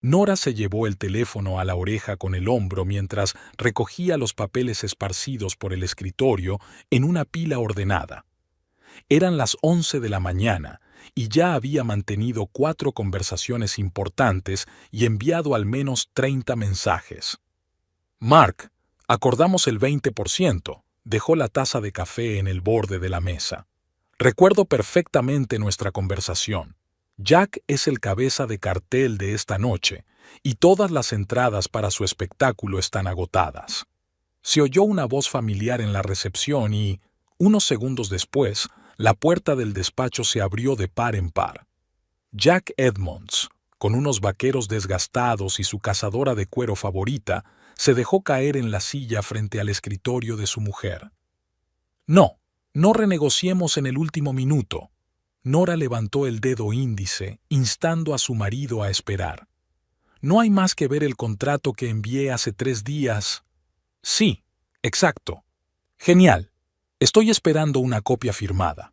Nora se llevó el teléfono a la oreja con el hombro mientras recogía los papeles esparcidos por el escritorio en una pila ordenada. Eran las 11 de la mañana y ya había mantenido 4 conversaciones importantes y enviado al menos 30 mensajes. Mark, acordamos el 20%, dejó la taza de café en el borde de la mesa. Recuerdo perfectamente nuestra conversación. Jack es el cabeza de cartel de esta noche, y todas las entradas para su espectáculo están agotadas. Se oyó una voz familiar en la recepción y, unos segundos después, la puerta del despacho se abrió de par en par. Jack Edmonds, con unos vaqueros desgastados y su cazadora de cuero favorita, se dejó caer en la silla frente al escritorio de su mujer. No renegociemos en el último minuto. Nora levantó el dedo índice, instando a su marido a esperar. No hay más que ver el contrato que envié hace 3 días. Sí, exacto. Genial. Estoy esperando una copia firmada.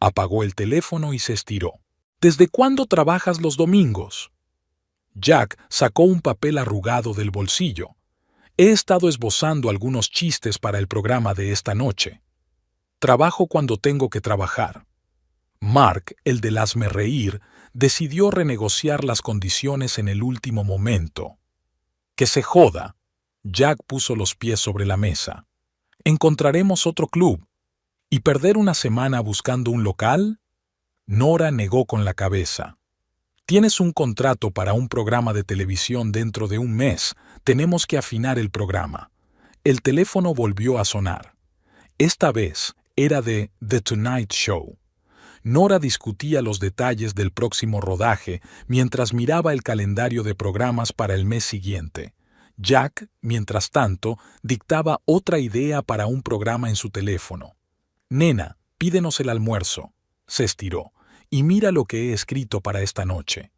Apagó el teléfono y se estiró. ¿Desde cuándo trabajas los domingos? Jack sacó un papel arrugado del bolsillo. He estado esbozando algunos chistes para el programa de esta noche. Trabajo cuando tengo que trabajar. Mark, el del hazme reír, decidió renegociar las condiciones en el último momento. ¡Que se joda! Jack puso los pies sobre la mesa. ¿Encontraremos otro club? ¿Y perder una semana buscando un local? Nora negó con la cabeza. Tienes un contrato para un programa de televisión dentro de un mes. Tenemos que afinar el programa. El teléfono volvió a sonar. Esta vez era de The Tonight Show. Nora discutía los detalles del próximo rodaje mientras miraba el calendario de programas para el mes siguiente. Jack, mientras tanto, dictaba otra idea para un programa en su teléfono. «Nena, pídenos el almuerzo». Se estiró. «Y mira lo que he escrito para esta noche».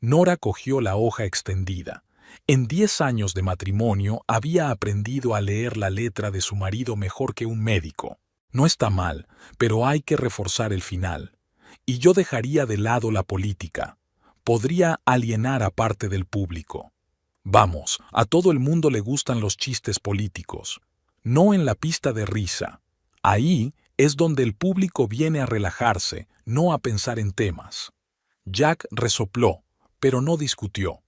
Nora cogió la hoja extendida. En 10 años de matrimonio había aprendido a leer la letra de su marido mejor que un médico. No está mal, pero hay que reforzar el final. Y yo dejaría de lado la política. Podría alienar a parte del público. Vamos, a todo el mundo le gustan los chistes políticos. No en la pista de risa. Ahí es donde el público viene a relajarse, no a pensar en temas. Jack resopló, pero no discutió.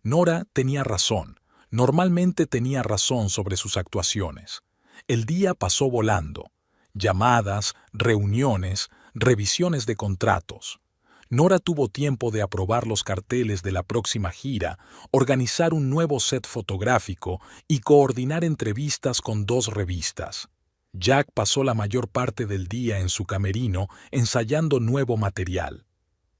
Nora tenía razón. Normalmente tenía razón sobre sus actuaciones. El día pasó volando. Llamadas, reuniones, revisiones de contratos. Nora tuvo tiempo de aprobar los carteles de la próxima gira, organizar un nuevo set fotográfico y coordinar entrevistas con 2 revistas. Jack pasó la mayor parte del día en su camerino ensayando nuevo material.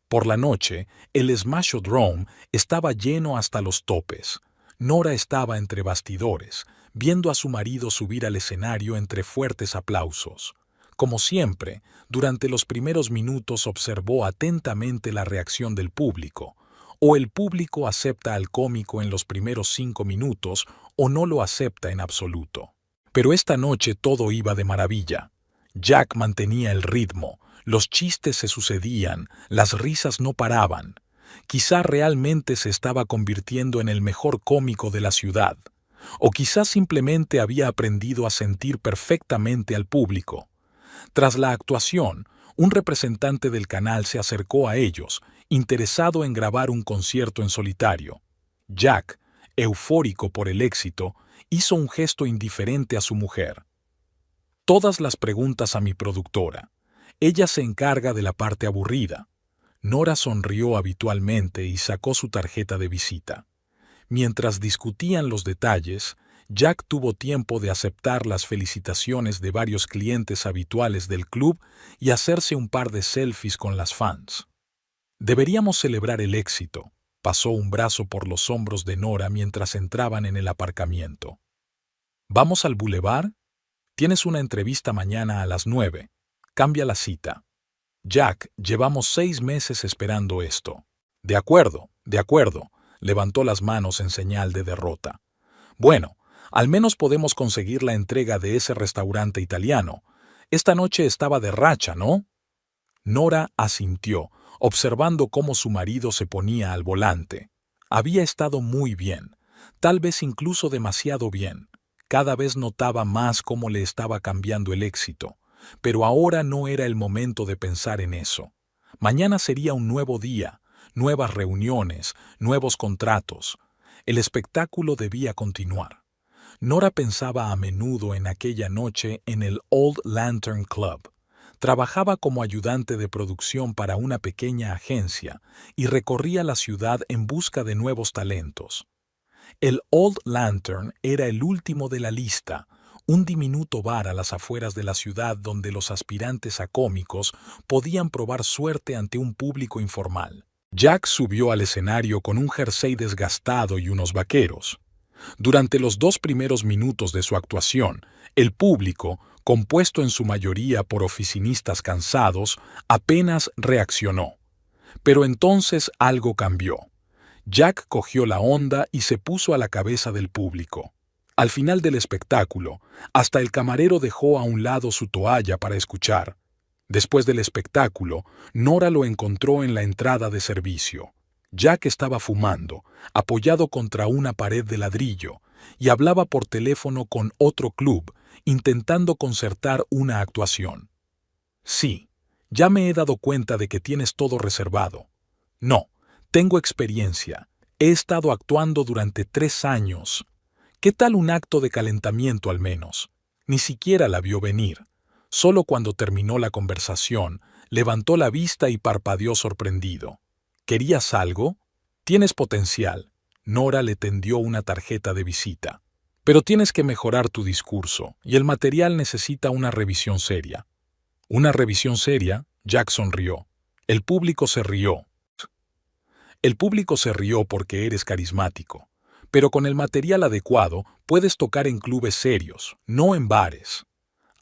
Por la noche, el Smash-O-Drome estaba lleno hasta los topes. Nora estaba entre bastidores, viendo a su marido subir al escenario entre fuertes aplausos. Como siempre, durante los primeros minutos observó atentamente la reacción del público. O el público acepta al cómico en los primeros 5 minutos o no lo acepta en absoluto. Pero esta noche todo iba de maravilla. Jack mantenía el ritmo, los chistes se sucedían, las risas no paraban. Quizá realmente se estaba convirtiendo en el mejor cómico de la ciudad. O quizá simplemente había aprendido a sentir perfectamente al público. Tras la actuación, un representante del canal se acercó a ellos, interesado en grabar un concierto en solitario. Jack, eufórico por el éxito, hizo un gesto indiferente a su mujer. Todas las preguntas a mi productora. Ella se encarga de la parte aburrida. Nora sonrió habitualmente y sacó su tarjeta de visita. Mientras discutían los detalles, Jack tuvo tiempo de aceptar las felicitaciones de varios clientes habituales del club y hacerse un par de selfies con las fans. Deberíamos celebrar el éxito. Pasó un brazo por los hombros de Nora mientras entraban en el aparcamiento. ¿Vamos al bulevar? Tienes una entrevista mañana a las 9. Cambia la cita. Jack, llevamos 6 meses esperando esto. De acuerdo, levantó las manos en señal de derrota. Bueno, al menos podemos conseguir la entrega de ese restaurante italiano. Esta noche estaba de racha, ¿no? Nora asintió, observando cómo su marido se ponía al volante. Había estado muy bien, tal vez incluso demasiado bien. Cada vez notaba más cómo le estaba cambiando el éxito, pero ahora no era el momento de pensar en eso. Mañana sería un nuevo día, nuevas reuniones, nuevos contratos. El espectáculo debía continuar. Nora pensaba a menudo en aquella noche en el Old Lantern Club. Trabajaba como ayudante de producción para una pequeña agencia y recorría la ciudad en busca de nuevos talentos. El Old Lantern era el último de la lista, un diminuto bar a las afueras de la ciudad donde los aspirantes a cómicos podían probar suerte ante un público informal. Jack subió al escenario con un jersey desgastado y unos vaqueros. Durante los 2 primeros minutos de su actuación, el público, compuesto en su mayoría por oficinistas cansados, apenas reaccionó. Pero entonces algo cambió. Jack cogió la onda y se puso a la cabeza del público. Al final del espectáculo, hasta el camarero dejó a un lado su toalla para escuchar. Después del espectáculo, Nora lo encontró en la entrada de servicio. Jack estaba fumando, apoyado contra una pared de ladrillo, y hablaba por teléfono con otro club, intentando concertar una actuación. Sí, ya me he dado cuenta de que tienes todo reservado. No, tengo experiencia. He estado actuando durante 3 años. ¿Qué tal un acto de calentamiento al menos? Ni siquiera la vio venir. Solo cuando terminó la conversación, levantó la vista y parpadeó sorprendido. ¿Querías algo? Tienes potencial. Nora le tendió una tarjeta de visita. Pero tienes que mejorar tu discurso, y el material necesita una revisión seria. ¿Una revisión seria? Jack sonrió. El público se rió. El público se rió porque eres carismático. Pero con el material adecuado puedes tocar en clubes serios, no en bares.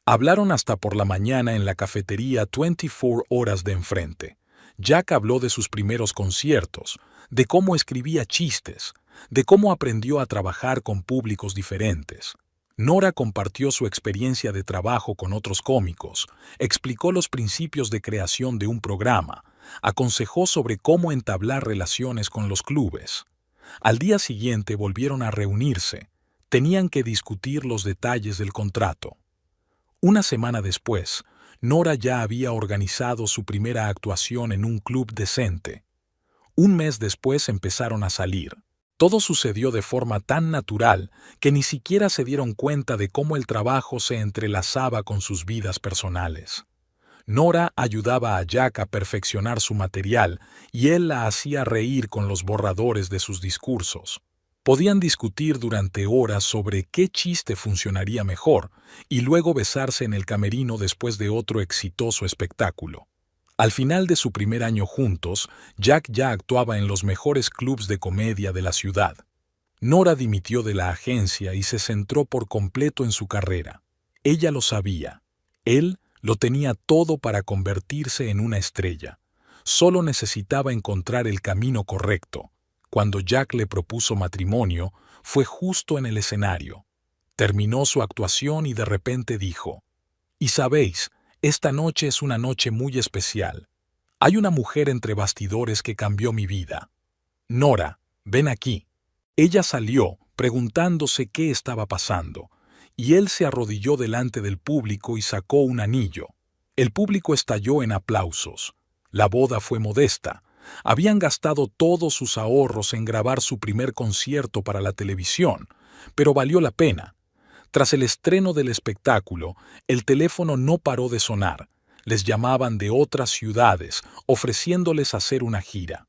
Hablaron hasta por la mañana en la cafetería 24 horas de enfrente. Jack habló de sus primeros conciertos, de cómo escribía chistes, de cómo aprendió a trabajar con públicos diferentes. Nora compartió su experiencia de trabajo con otros cómicos, explicó los principios de creación de un programa, aconsejó sobre cómo entablar relaciones con los clubes. Al día siguiente volvieron a reunirse. Tenían que discutir los detalles del contrato. Una semana después, Nora ya había organizado su primera actuación en un club decente. Un mes después empezaron a salir. Todo sucedió de forma tan natural que ni siquiera se dieron cuenta de cómo el trabajo se entrelazaba con sus vidas personales. Nora ayudaba a Jack a perfeccionar su material y él la hacía reír con los borradores de sus discursos. Podían discutir durante horas sobre qué chiste funcionaría mejor y luego besarse en el camerino después de otro exitoso espectáculo. Al final de su primer año juntos, Jack ya actuaba en los mejores clubs de comedia de la ciudad. Nora dimitió de la agencia y se centró por completo en su carrera. Ella lo sabía. Él lo tenía todo para convertirse en una estrella. Solo necesitaba encontrar el camino correcto. Cuando Jack le propuso matrimonio, fue justo en el escenario. Terminó su actuación y de repente dijo: «Y sabéis, esta noche es una noche muy especial. Hay una mujer entre bastidores que cambió mi vida. Nora, ven aquí». Ella salió, preguntándose qué estaba pasando, y él se arrodilló delante del público y sacó un anillo. El público estalló en aplausos. La boda fue modesta. Habían gastado todos sus ahorros en grabar su primer concierto para la televisión, pero valió la pena. Tras el estreno del espectáculo, el teléfono no paró de sonar. Les llamaban de otras ciudades, ofreciéndoles hacer una gira.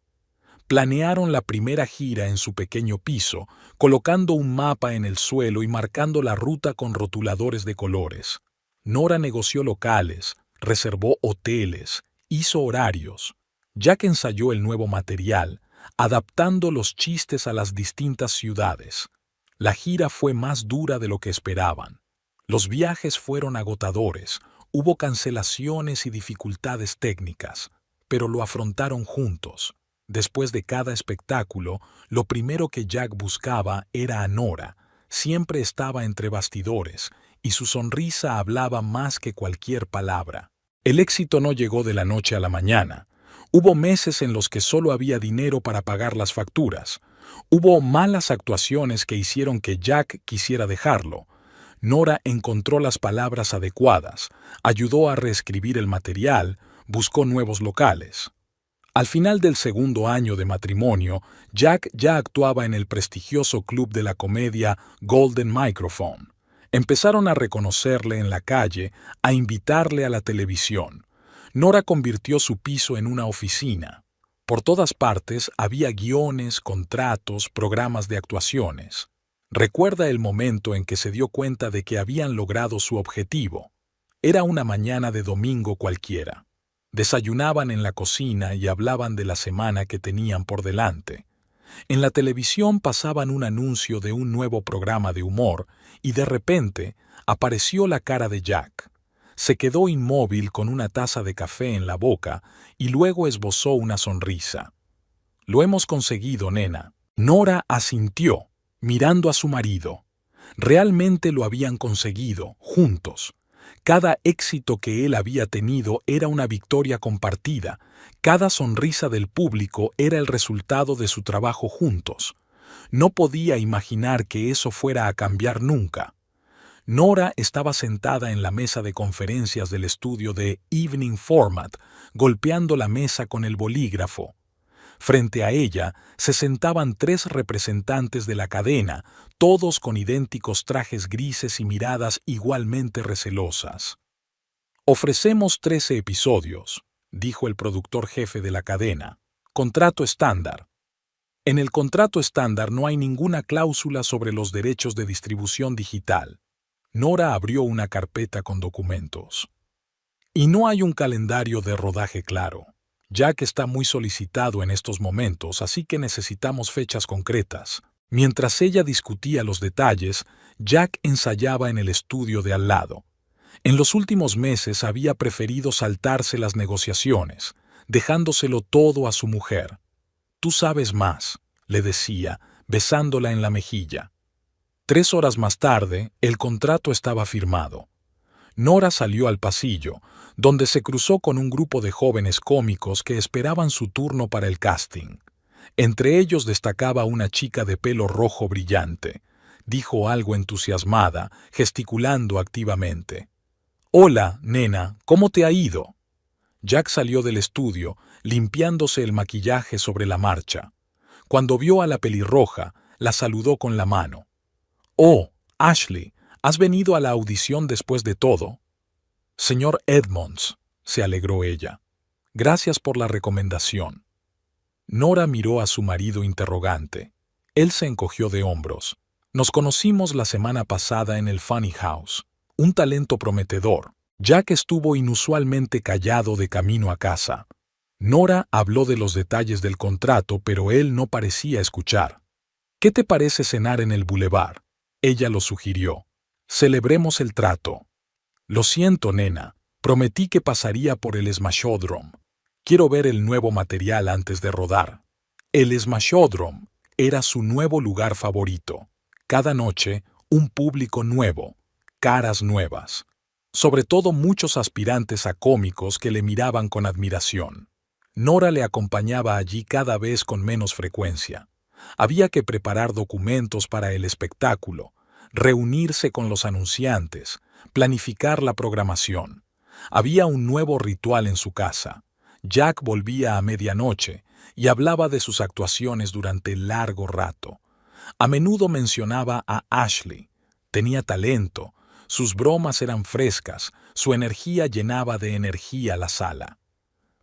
Planearon la primera gira en su pequeño piso, colocando un mapa en el suelo y marcando la ruta con rotuladores de colores. Nora negoció locales, reservó hoteles, hizo horarios. Jack ensayó el nuevo material, adaptando los chistes a las distintas ciudades. La gira fue más dura de lo que esperaban. Los viajes fueron agotadores, hubo cancelaciones y dificultades técnicas, pero lo afrontaron juntos. Después de cada espectáculo, lo primero que Jack buscaba era a Nora. Siempre estaba entre bastidores, y su sonrisa hablaba más que cualquier palabra. El éxito no llegó de la noche a la mañana. Hubo meses en los que solo había dinero para pagar las facturas. Hubo malas actuaciones que hicieron que Jack quisiera dejarlo. Nora encontró las palabras adecuadas, ayudó a reescribir el material, buscó nuevos locales. Al final del segundo año de matrimonio, Jack ya actuaba en el prestigioso club de la comedia Golden Microphone. Empezaron a reconocerle en la calle, a invitarle a la televisión. Nora convirtió su piso en una oficina. Por todas partes había guiones, contratos, programas de actuaciones. Recuerda el momento en que se dio cuenta de que habían logrado su objetivo. Era una mañana de domingo cualquiera. Desayunaban en la cocina y hablaban de la semana que tenían por delante. En la televisión pasaban un anuncio de un nuevo programa de humor y de repente apareció la cara de Jack. Se quedó inmóvil con una taza de café en la boca y luego esbozó una sonrisa. «Lo hemos conseguido, nena». Nora asintió, mirando a su marido. Realmente lo habían conseguido, juntos. Cada éxito que él había tenido era una victoria compartida. Cada sonrisa del público era el resultado de su trabajo juntos. No podía imaginar que eso fuera a cambiar nunca. Nora estaba sentada en la mesa de conferencias del estudio de Evening Format, golpeando la mesa con el bolígrafo. Frente a ella se sentaban 3 representantes de la cadena, todos con idénticos trajes grises y miradas igualmente recelosas. «Ofrecemos 13 episodios», dijo el productor jefe de la cadena. «Contrato estándar». En el contrato estándar no hay ninguna cláusula sobre los derechos de distribución digital. Nora abrió una carpeta con documentos. «Y no hay un calendario de rodaje claro. Jack está muy solicitado en estos momentos, así que necesitamos fechas concretas». Mientras ella discutía los detalles, Jack ensayaba en el estudio de al lado. En los últimos meses había preferido saltarse las negociaciones, dejándoselo todo a su mujer. «Tú sabes más», le decía, besándola en la mejilla. 3 horas más tarde, el contrato estaba firmado. Nora salió al pasillo, donde se cruzó con un grupo de jóvenes cómicos que esperaban su turno para el casting. Entre ellos destacaba una chica de pelo rojo brillante. Dijo algo entusiasmada, gesticulando activamente. «Hola, nena, ¿cómo te ha ido?» Jack salió del estudio, limpiándose el maquillaje sobre la marcha. Cuando vio a la pelirroja, la saludó con la mano. «Oh, Ashley, ¿has venido a la audición después de todo?» «Señor Edmonds», se alegró ella. «Gracias por la recomendación». Nora miró a su marido interrogante. Él se encogió de hombros. «Nos conocimos la semana pasada en el Funny House. Un talento prometedor». Jack estuvo inusualmente callado de camino a casa. Nora habló de los detalles del contrato, pero él no parecía escuchar. «¿Qué te parece cenar en el Boulevard?», ella lo sugirió. «Celebremos el trato». «Lo siento, nena. Prometí que pasaría por el Smashodrome. Quiero ver el nuevo material antes de rodar». El Smashodrome era su nuevo lugar favorito. Cada noche, un público nuevo, caras nuevas. Sobre todo muchos aspirantes a cómicos que le miraban con admiración. Nora le acompañaba allí cada vez con menos frecuencia. Había que preparar documentos para el espectáculo, reunirse con los anunciantes, planificar la programación. Había un nuevo ritual en su casa. Jack volvía a medianoche y hablaba de sus actuaciones durante largo rato. A menudo mencionaba a Ashley. Tenía talento, sus bromas eran frescas, su energía llenaba de energía la sala.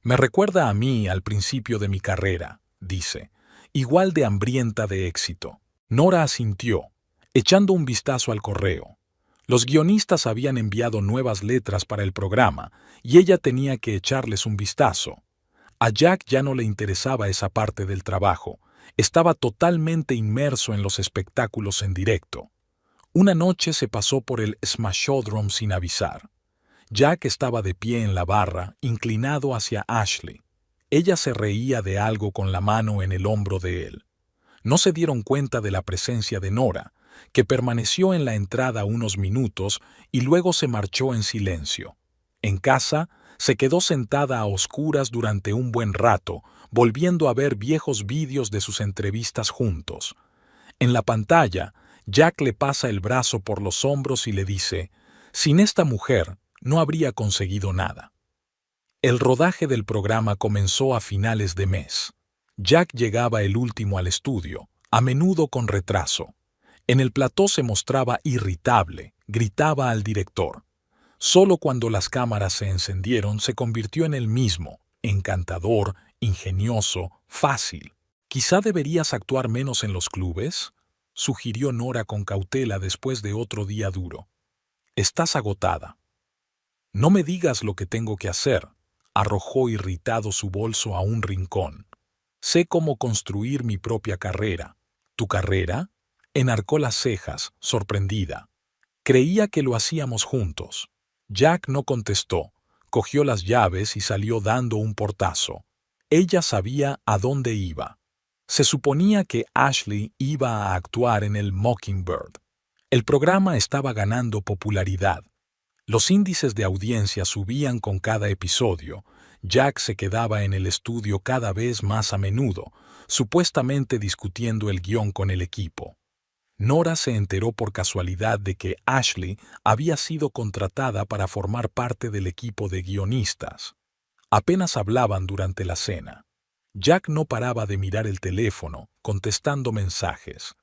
«Me recuerda a mí al principio de mi carrera», dice, «igual de hambrienta de éxito». Nora asintió, echando un vistazo al correo. Los guionistas habían enviado nuevas letras para el programa y ella tenía que echarles un vistazo. A Jack ya no le interesaba esa parte del trabajo. Estaba totalmente inmerso en los espectáculos en directo. Una noche se pasó por el Smashodrome sin avisar. Jack estaba de pie en la barra, inclinado hacia Ashley. Ella se reía de algo con la mano en el hombro de él. No se dieron cuenta de la presencia de Nora, que permaneció en la entrada unos minutos y luego se marchó en silencio. En casa, se quedó sentada a oscuras durante un buen rato, volviendo a ver viejos vídeos de sus entrevistas juntos. En la pantalla, Jack le pasa el brazo por los hombros y le dice, «Sin esta mujer, no habría conseguido nada». El rodaje del programa comenzó a finales de mes. Jack llegaba el último al estudio, a menudo con retraso. En el plató se mostraba irritable, gritaba al director. Solo cuando las cámaras se encendieron se convirtió en el mismo, encantador, ingenioso, fácil. «¿Quizá deberías actuar menos en los clubes?», sugirió Nora con cautela después de otro día duro. «Estás agotada». «No me digas lo que tengo que hacer», arrojó irritado su bolso a un rincón. «Sé cómo construir mi propia carrera». «¿Tu carrera?», enarcó las cejas, sorprendida. «Creía que lo hacíamos juntos». Jack no contestó, cogió las llaves y salió dando un portazo. Ella sabía a dónde iba. Se suponía que Ashley iba a actuar en el Mockingbird. El programa estaba ganando popularidad. Los índices de audiencia subían con cada episodio. Jack se quedaba en el estudio cada vez más a menudo, supuestamente discutiendo el guión con el equipo. Nora se enteró por casualidad de que Ashley había sido contratada para formar parte del equipo de guionistas. Apenas hablaban durante la cena. Jack no paraba de mirar el teléfono, contestando mensajes.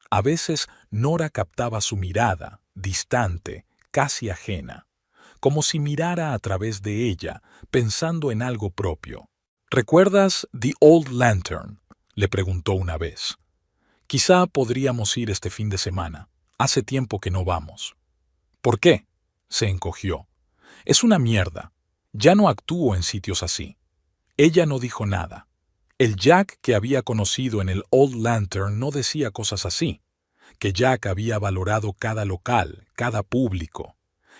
A veces Nora captaba su mirada, distante, casi ajena, como si mirara a través de ella, pensando en algo propio. «¿Recuerdas The Old Lantern?», le preguntó una vez. «Quizá podríamos ir este fin de semana. Hace tiempo que no vamos». «¿Por qué?», se encogió. «Es una mierda. Ya no actúo en sitios así». Ella no dijo nada. El Jack que había conocido en el Old Lantern no decía cosas así. Que Jack había valorado cada local, cada público.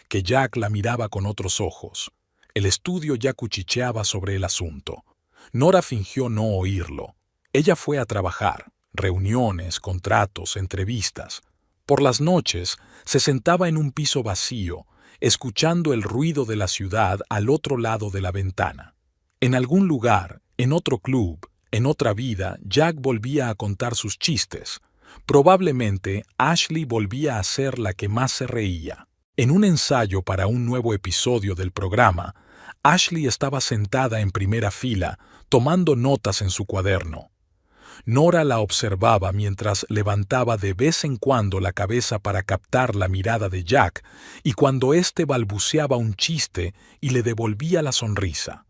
Que Jack la miraba con otros ojos. El estudio ya cuchicheaba sobre el asunto. Nora fingió no oírlo. Ella fue a trabajar. Reuniones, contratos, entrevistas. Por las noches se sentaba en un piso vacío, escuchando el ruido de la ciudad al otro lado de la ventana. En algún lugar, en otro club, en otra vida, Jack volvía a contar sus chistes. Probablemente Ashley volvía a ser la que más se reía. En un ensayo para un nuevo episodio del programa, Ashley estaba sentada en primera fila, tomando notas en su cuaderno. Nora la observaba mientras levantaba de vez en cuando la cabeza para captar la mirada de Jack y cuando éste balbuceaba un chiste y le devolvía la sonrisa.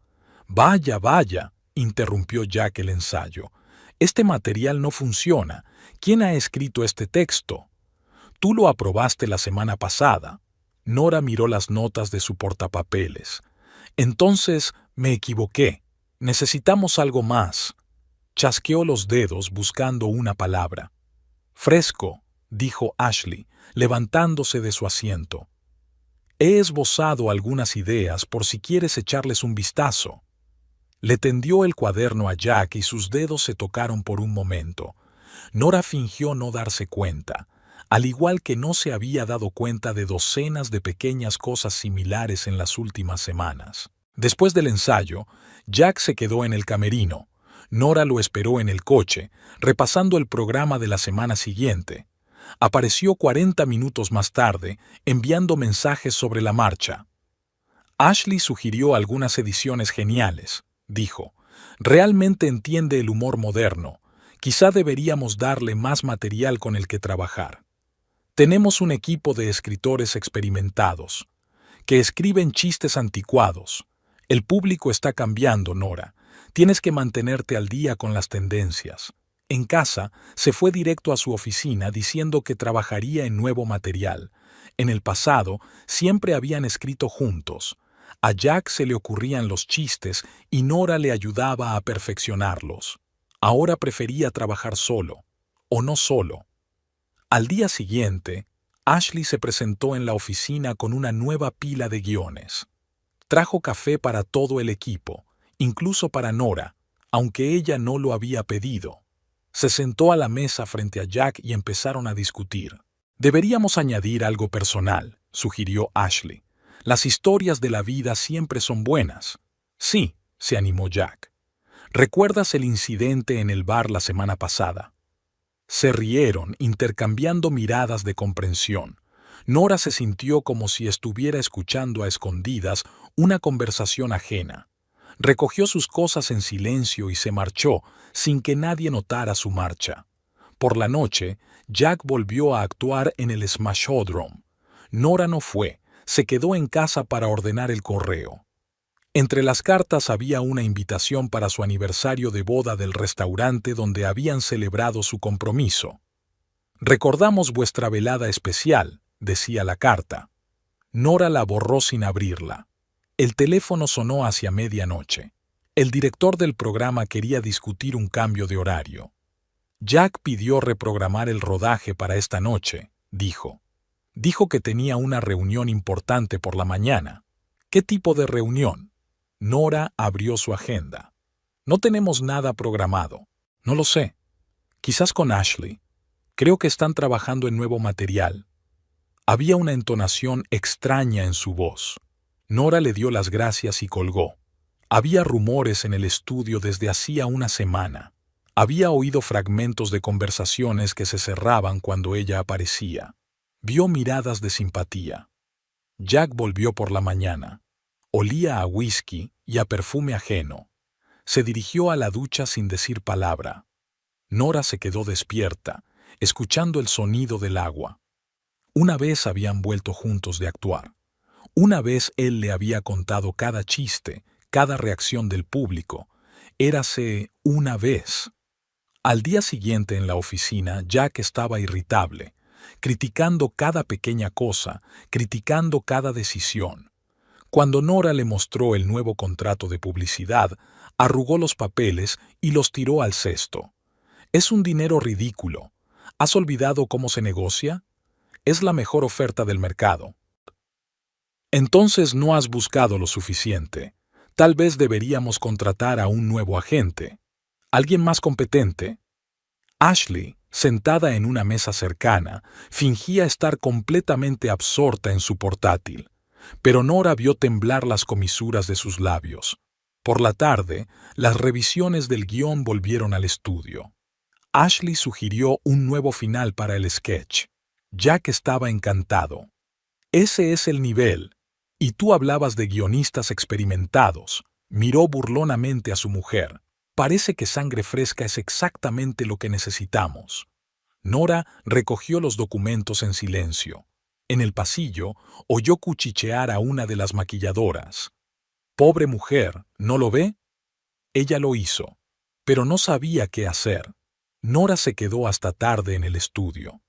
«Vaya, vaya», interrumpió Jack el ensayo. «Este material no funciona. ¿Quién ha escrito este texto?» «Tú lo aprobaste la semana pasada». Nora miró las notas de su portapapeles. «Entonces me equivoqué. Necesitamos algo más». Chasqueó los dedos buscando una palabra. «Fresco», dijo Ashley, levantándose de su asiento. «He esbozado algunas ideas por si quieres echarles un vistazo». Le tendió el cuaderno a Jack y sus dedos se tocaron por un momento. Nora fingió no darse cuenta, al igual que no se había dado cuenta de docenas de pequeñas cosas similares en las últimas semanas. Después del ensayo, Jack se quedó en el camerino. Nora lo esperó en el coche, repasando el programa de la semana siguiente. Apareció 40 minutos más tarde, enviando mensajes sobre la marcha. Ashley sugirió algunas ediciones geniales, dijo. «Realmente entiende el humor moderno. Quizá deberíamos darle más material con el que trabajar. Tenemos un equipo de escritores experimentados, que escriben chistes anticuados. El público está cambiando, Nora. Tienes que mantenerte al día con las tendencias». En casa, se fue directo a su oficina diciendo que trabajaría en nuevo material. En el pasado, siempre habían escrito juntos. A Jack se le ocurrían los chistes y Nora le ayudaba a perfeccionarlos. Ahora prefería trabajar solo, o no solo. Al día siguiente, Ashley se presentó en la oficina con una nueva pila de guiones. Trajo café para todo el equipo, incluso para Nora, aunque ella no lo había pedido. Se sentó a la mesa frente a Jack y empezaron a discutir. «Deberíamos añadir algo personal», sugirió Ashley. «Las historias de la vida siempre son buenas». «Sí», se animó Jack. ¿Recuerdas el incidente en el bar la semana pasada? Se rieron, intercambiando miradas de comprensión. Nora se sintió como si estuviera escuchando a escondidas una conversación ajena. Recogió sus cosas en silencio y se marchó, sin que nadie notara su marcha. Por la noche, Jack volvió a actuar en el Smashodrome. Nora no fue, se quedó en casa para ordenar el correo. Entre las cartas había una invitación para su aniversario de boda del restaurante donde habían celebrado su compromiso. «Recordamos vuestra velada especial», decía la carta. Nora la borró sin abrirla. El teléfono sonó hacia medianoche. El director del programa quería discutir un cambio de horario. Jack pidió reprogramar el rodaje para esta noche, dijo. Dijo que tenía una reunión importante por la mañana. ¿Qué tipo de reunión? Nora abrió su agenda. No tenemos nada programado. No lo sé. Quizás con Ashley. Creo que están trabajando en nuevo material. Había una entonación extraña en su voz. Nora le dio las gracias y colgó. Había rumores en el estudio desde hacía una semana. Había oído fragmentos de conversaciones que se cerraban cuando ella aparecía. Vio miradas de simpatía. Jack volvió por la mañana. Olía a whisky y a perfume ajeno. Se dirigió a la ducha sin decir palabra. Nora se quedó despierta, escuchando el sonido del agua. Una vez habían vuelto juntos de actuar. Una vez él le había contado cada chiste, cada reacción del público. Érase una vez. Al día siguiente en la oficina, Jack estaba irritable, criticando cada pequeña cosa, criticando cada decisión. Cuando Nora le mostró el nuevo contrato de publicidad, arrugó los papeles y los tiró al cesto. Es un dinero ridículo. ¿Has olvidado cómo se negocia? Es la mejor oferta del mercado. Entonces no has buscado lo suficiente. Tal vez deberíamos contratar a un nuevo agente. ¿Alguien más competente? Ashley, sentada en una mesa cercana, fingía estar completamente absorta en su portátil. Pero Nora vio temblar las comisuras de sus labios. Por la tarde, las revisiones del guión volvieron al estudio. Ashley sugirió un nuevo final para el sketch. Jack estaba encantado. Ese es el nivel. Y tú hablabas de guionistas experimentados. Miró burlonamente a su mujer. Parece que Sangre Fresca es exactamente lo que necesitamos. Nora recogió los documentos en silencio. En el pasillo, oyó cuchichear a una de las maquilladoras. «Pobre mujer, ¿no lo ve?» Ella lo hizo, pero no sabía qué hacer. Nora se quedó hasta tarde en el estudio.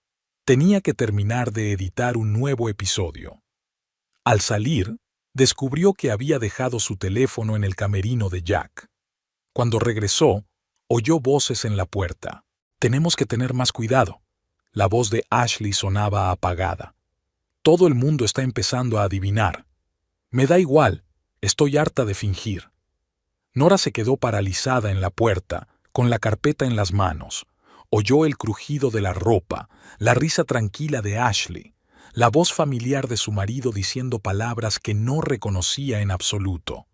Tenía que terminar de editar un nuevo episodio. Al salir, descubrió que había dejado su teléfono en el camerino de Jack. Cuando regresó, oyó voces en la puerta. «Tenemos que tener más cuidado». La voz de Ashley sonaba apagada. «Todo el mundo está empezando a adivinar. Me da igual, estoy harta de fingir». Nora se quedó paralizada en la puerta, con la carpeta en las manos. Oyó el crujido de la ropa, la risa tranquila de Ashley, la voz familiar de su marido diciendo palabras que no reconocía en absoluto.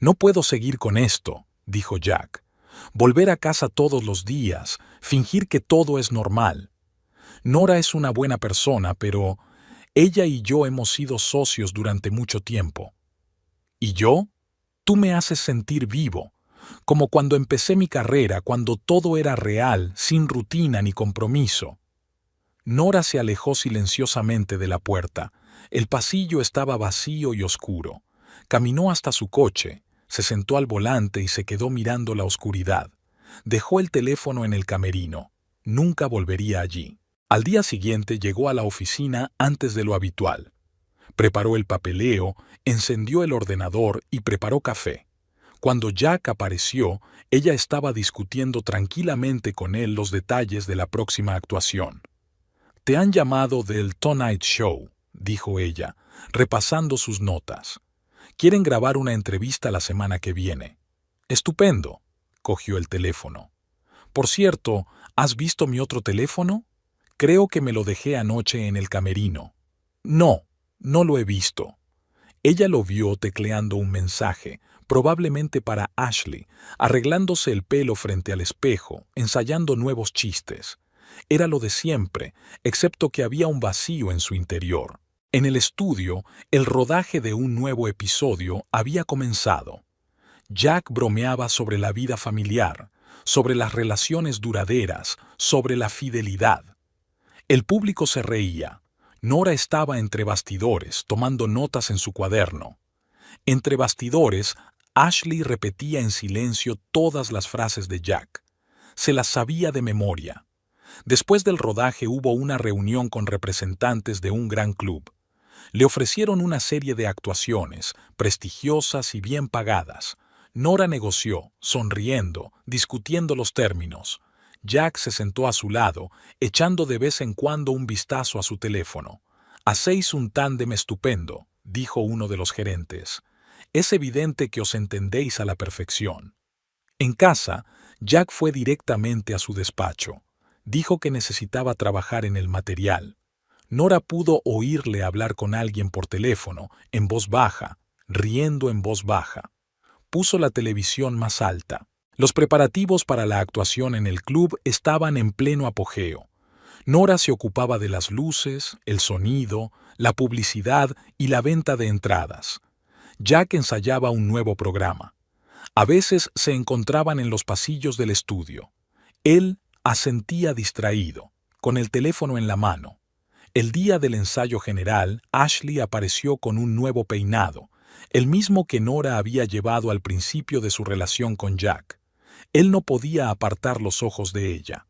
«No puedo seguir con esto», dijo Jack. «Volver a casa todos los días, fingir que todo es normal. Nora es una buena persona, pero ella y yo hemos sido socios durante mucho tiempo. ¿Y yo? Tú me haces sentir vivo, como cuando empecé mi carrera, cuando todo era real, sin rutina ni compromiso». Nora se alejó silenciosamente de la puerta. El pasillo estaba vacío y oscuro. Caminó hasta su coche, se sentó al volante y se quedó mirando la oscuridad. Dejó el teléfono en el camerino. Nunca volvería allí. Al día siguiente llegó a la oficina antes de lo habitual. Preparó el papeleo, encendió el ordenador y preparó café. Cuando Jack apareció, ella estaba discutiendo tranquilamente con él los detalles de la próxima actuación. «Te han llamado del Tonight Show», dijo ella, repasando sus notas. «Quieren grabar una entrevista la semana que viene». «Estupendo», cogió el teléfono. «Por cierto, ¿has visto mi otro teléfono? Creo que me lo dejé anoche en el camerino». «No, no lo he visto». Ella lo vio tecleando un mensaje, probablemente para Ashley, arreglándose el pelo frente al espejo, ensayando nuevos chistes. Era lo de siempre, excepto que había un vacío en su interior. En el estudio, el rodaje de un nuevo episodio había comenzado. Jack bromeaba sobre la vida familiar, sobre las relaciones duraderas, sobre la fidelidad. El público se reía. Nora estaba entre bastidores, tomando notas en su cuaderno. Entre bastidores, Ashley repetía en silencio todas las frases de Jack. Se las sabía de memoria. Después del rodaje hubo una reunión con representantes de un gran club. Le ofrecieron una serie de actuaciones, prestigiosas y bien pagadas. Nora negoció, sonriendo, discutiendo los términos. Jack se sentó a su lado, echando de vez en cuando un vistazo a su teléfono. «Hacéis un tándem estupendo», dijo uno de los gerentes. «Es evidente que os entendéis a la perfección». En casa, Jack fue directamente a su despacho. Dijo que necesitaba trabajar en el material. Nora pudo oírle hablar con alguien por teléfono, en voz baja, riendo en voz baja. Puso la televisión más alta. Los preparativos para la actuación en el club estaban en pleno apogeo. Nora se ocupaba de las luces, el sonido, la publicidad y la venta de entradas. Jack ensayaba un nuevo programa. A veces se encontraban en los pasillos del estudio. Él asentía distraído, con el teléfono en la mano. El día del ensayo general, Ashley apareció con un nuevo peinado, el mismo que Nora había llevado al principio de su relación con Jack. Él no podía apartar los ojos de ella.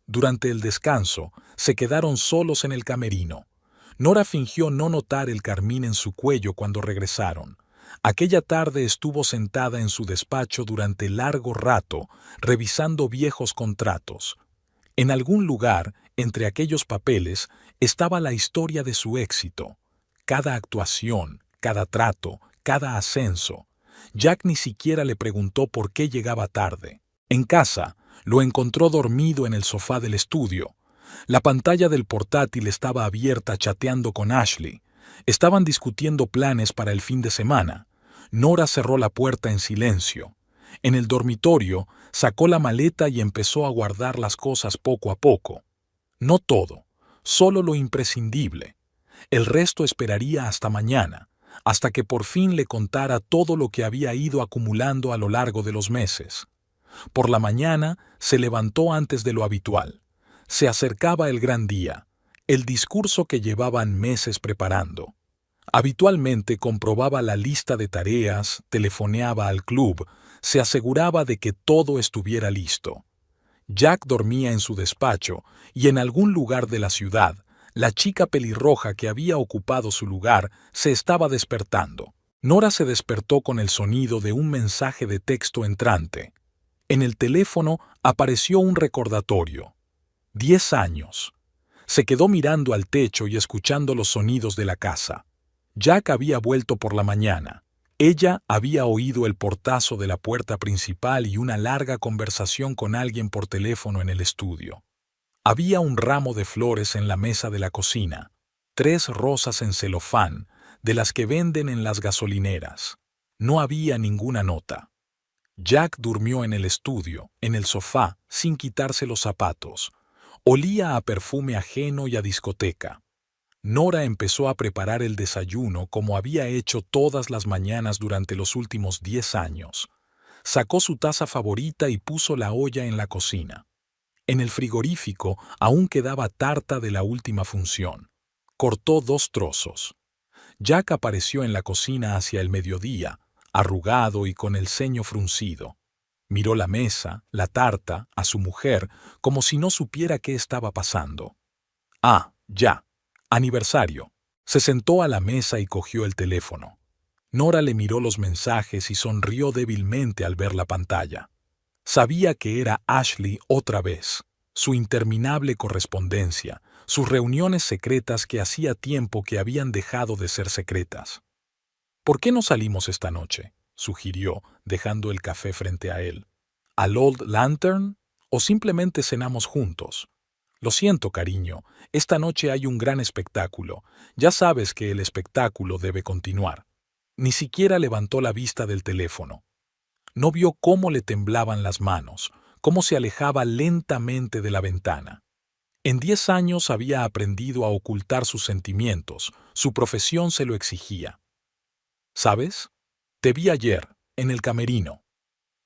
Durante el descanso, se quedaron solos en el camerino. Nora fingió no notar el carmín en su cuello cuando regresaron. Aquella tarde estuvo sentada en su despacho durante largo rato, revisando viejos contratos. En algún lugar, entre aquellos papeles, estaba la historia de su éxito. Cada actuación, cada trato, cada ascenso. Jack ni siquiera le preguntó por qué llegaba tarde. En casa, lo encontró dormido en el sofá del estudio. La pantalla del portátil estaba abierta chateando con Ashley. Estaban discutiendo planes para el fin de semana. Nora cerró la puerta en silencio. En el dormitorio, sacó la maleta y empezó a guardar las cosas poco a poco. No todo, solo lo imprescindible. El resto esperaría hasta mañana, hasta que por fin le contara todo lo que había ido acumulando a lo largo de los meses. Por la mañana se levantó antes de lo habitual. Se acercaba el gran día, el discurso que llevaban meses preparando. Habitualmente comprobaba la lista de tareas, telefoneaba al club, se aseguraba de que todo estuviera listo. Jack dormía en su despacho y en algún lugar de la ciudad, la chica pelirroja que había ocupado su lugar se estaba despertando. Nora se despertó con el sonido de un mensaje de texto entrante. En el teléfono apareció un recordatorio. 10 años. Se quedó mirando al techo y escuchando los sonidos de la casa. Jack había vuelto por la mañana. Ella había oído el portazo de la puerta principal y una larga conversación con alguien por teléfono en el estudio. Había un ramo de flores en la mesa de la cocina, 3 rosas en celofán, de las que venden en las gasolineras. No había ninguna nota. Jack durmió en el estudio, en el sofá, sin quitarse los zapatos. Olía a perfume ajeno y a discoteca. Nora empezó a preparar el desayuno como había hecho todas las mañanas durante los últimos 10 años. Sacó su taza favorita y puso la olla en la cocina. En el frigorífico aún quedaba tarta de la última función. Cortó 2 trozos. Jack apareció en la cocina hacia el mediodía, arrugado y con el ceño fruncido. Miró la mesa, la tarta, a su mujer, como si no supiera qué estaba pasando. «Ah, ya. Aniversario». Se sentó a la mesa y cogió el teléfono. Nora le miró los mensajes y sonrió débilmente al ver la pantalla. Sabía que era Ashley otra vez, su interminable correspondencia, sus reuniones secretas que hacía tiempo que habían dejado de ser secretas. «¿Por qué no salimos esta noche?», sugirió, dejando el café frente a él. «¿Al Old Lantern? ¿O simplemente cenamos juntos?» «Lo siento, cariño, esta noche hay un gran espectáculo. Ya sabes que el espectáculo debe continuar». Ni siquiera levantó la vista del teléfono. No vio cómo le temblaban las manos, cómo se alejaba lentamente de la ventana. En 10 años había aprendido a ocultar sus sentimientos, su profesión se lo exigía. ¿Sabes? Te vi ayer, en el camerino.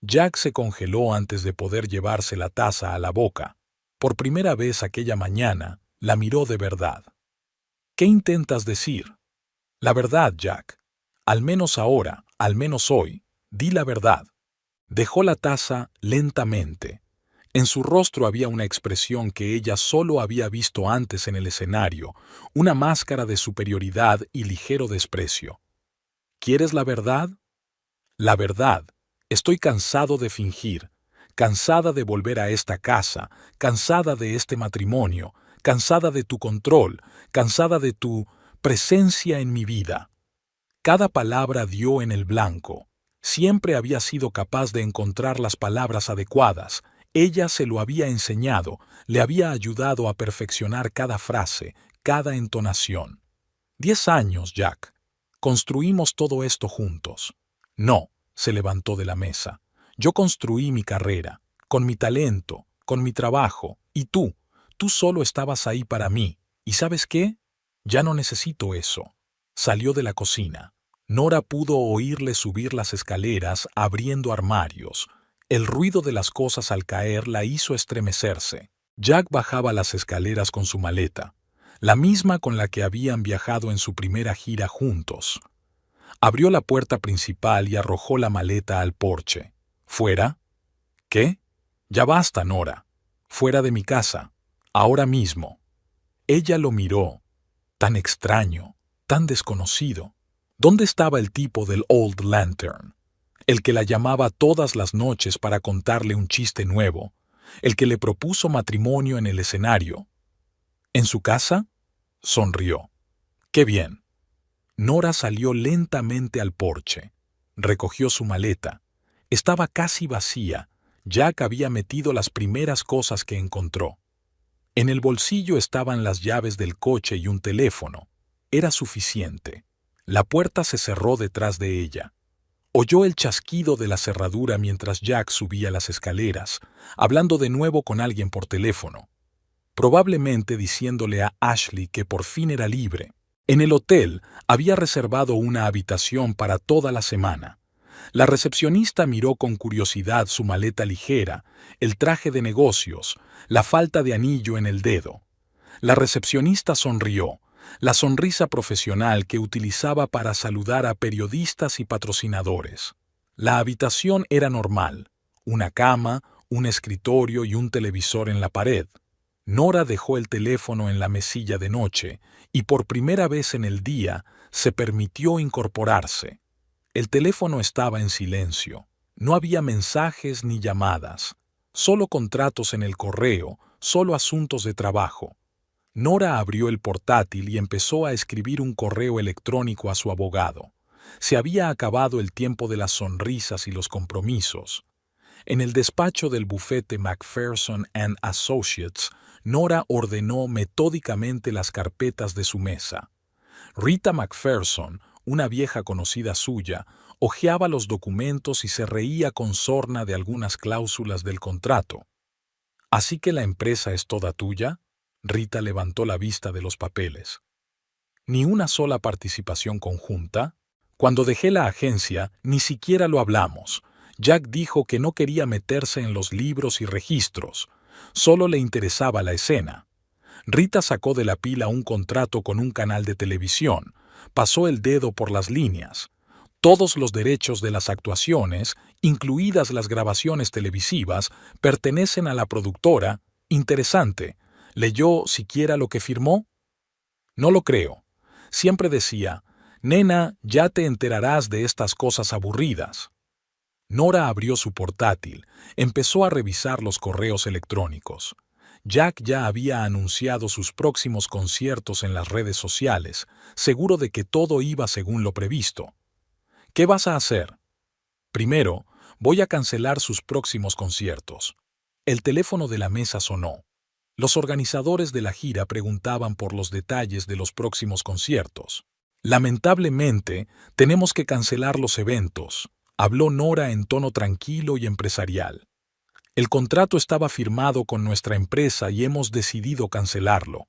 Jack se congeló antes de poder llevarse la taza a la boca. Por primera vez aquella mañana, la miró de verdad. ¿Qué intentas decir? La verdad, Jack. Al menos ahora, al menos hoy, di la verdad. Dejó la taza lentamente. En su rostro había una expresión que ella solo había visto antes en el escenario, una máscara de superioridad y ligero desprecio. ¿Quieres la verdad? La verdad. Estoy cansado de fingir, cansada de volver a esta casa, cansada de este matrimonio, cansada de tu control, cansada de tu presencia en mi vida. Cada palabra dio en el blanco. Siempre había sido capaz de encontrar las palabras adecuadas. Ella se lo había enseñado, le había ayudado a perfeccionar cada frase, cada entonación. 10 años, Jack. Construimos todo esto juntos. No, se levantó de la mesa. Yo construí mi carrera, con mi talento, con mi trabajo, y tú solo estabas ahí para mí. ¿Y sabes qué? Ya no necesito eso. Salió de la cocina. Nora pudo oírle subir las escaleras abriendo armarios. El ruido de las cosas al caer la hizo estremecerse. Jack bajaba las escaleras con su maleta, la misma con la que habían viajado en su primera gira juntos. Abrió la puerta principal y arrojó la maleta al porche. ¿Fuera? ¿Qué? Ya basta, Nora. Fuera de mi casa. Ahora mismo. Ella lo miró. Tan extraño, tan desconocido. ¿Dónde estaba el tipo del Old Lantern? El que la llamaba todas las noches para contarle un chiste nuevo. El que le propuso matrimonio en el escenario. ¿En su casa? Sonrió. ¡Qué bien! Nora salió lentamente al porche. Recogió su maleta. Estaba casi vacía. Jack había metido las primeras cosas que encontró. En el bolsillo estaban las llaves del coche y un teléfono. Era suficiente. La puerta se cerró detrás de ella. Oyó el chasquido de la cerradura mientras Jack subía las escaleras, hablando de nuevo con alguien por teléfono. Probablemente diciéndole a Ashley que por fin era libre. En el hotel había reservado una habitación para toda la semana. La recepcionista miró con curiosidad su maleta ligera, el traje de negocios, la falta de anillo en el dedo. La recepcionista sonrió, la sonrisa profesional que utilizaba para saludar a periodistas y patrocinadores. La habitación era normal, una cama, un escritorio y un televisor en la pared. Nora dejó el teléfono en la mesilla de noche y por primera vez en el día se permitió incorporarse. El teléfono estaba en silencio. No había mensajes ni llamadas. Solo contratos en el correo, solo asuntos de trabajo. Nora abrió el portátil y empezó a escribir un correo electrónico a su abogado. Se había acabado el tiempo de las sonrisas y los compromisos. En el despacho del bufete McPherson & Associates, Nora ordenó metódicamente las carpetas de su mesa. Rita McPherson, una vieja conocida suya, hojeaba los documentos y se reía con sorna de algunas cláusulas del contrato. ¿Así que la empresa es toda tuya? Rita levantó la vista de los papeles. ¿Ni una sola participación conjunta? Cuando dejé la agencia, ni siquiera lo hablamos. Jack dijo que no quería meterse en los libros y registros. Solo le interesaba la escena. Rita sacó de la pila un contrato con un canal de televisión. Pasó el dedo por las líneas. Todos los derechos de las actuaciones, incluidas las grabaciones televisivas, pertenecen a la productora. Interesante. ¿Leyó siquiera lo que firmó? No lo creo. Siempre decía, «Nena, ya te enterarás de estas cosas aburridas». Nora abrió su portátil, empezó a revisar los correos electrónicos. Jack ya había anunciado sus próximos conciertos en las redes sociales, seguro de que todo iba según lo previsto. ¿Qué vas a hacer? Primero, voy a cancelar sus próximos conciertos. El teléfono de la mesa sonó. Los organizadores de la gira preguntaban por los detalles de los próximos conciertos. Lamentablemente, tenemos que cancelar los eventos. habló Nora en tono tranquilo y empresarial. El contrato estaba firmado con nuestra empresa y hemos decidido cancelarlo.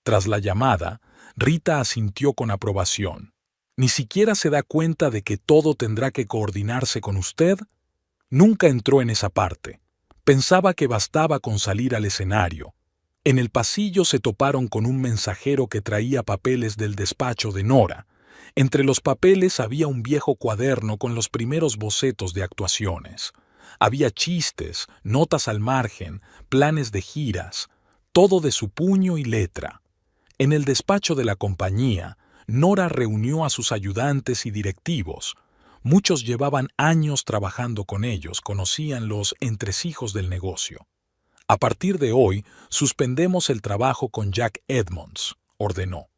Tras la llamada, Rita asintió con aprobación. ¿Ni siquiera se da cuenta de que todo tendrá que coordinarse con usted? Nunca entró en esa parte. Pensaba que bastaba con salir al escenario. En el pasillo se toparon con un mensajero que traía papeles del despacho de Nora. Entre los papeles había un viejo cuaderno con los primeros bocetos de actuaciones. Había chistes, notas al margen, planes de giras, todo de su puño y letra. En el despacho de la compañía, Nora reunió a sus ayudantes y directivos. Muchos llevaban años trabajando con ellos, conocían los entresijos del negocio. A partir de hoy, suspendemos el trabajo con Jack Edmonds, ordenó.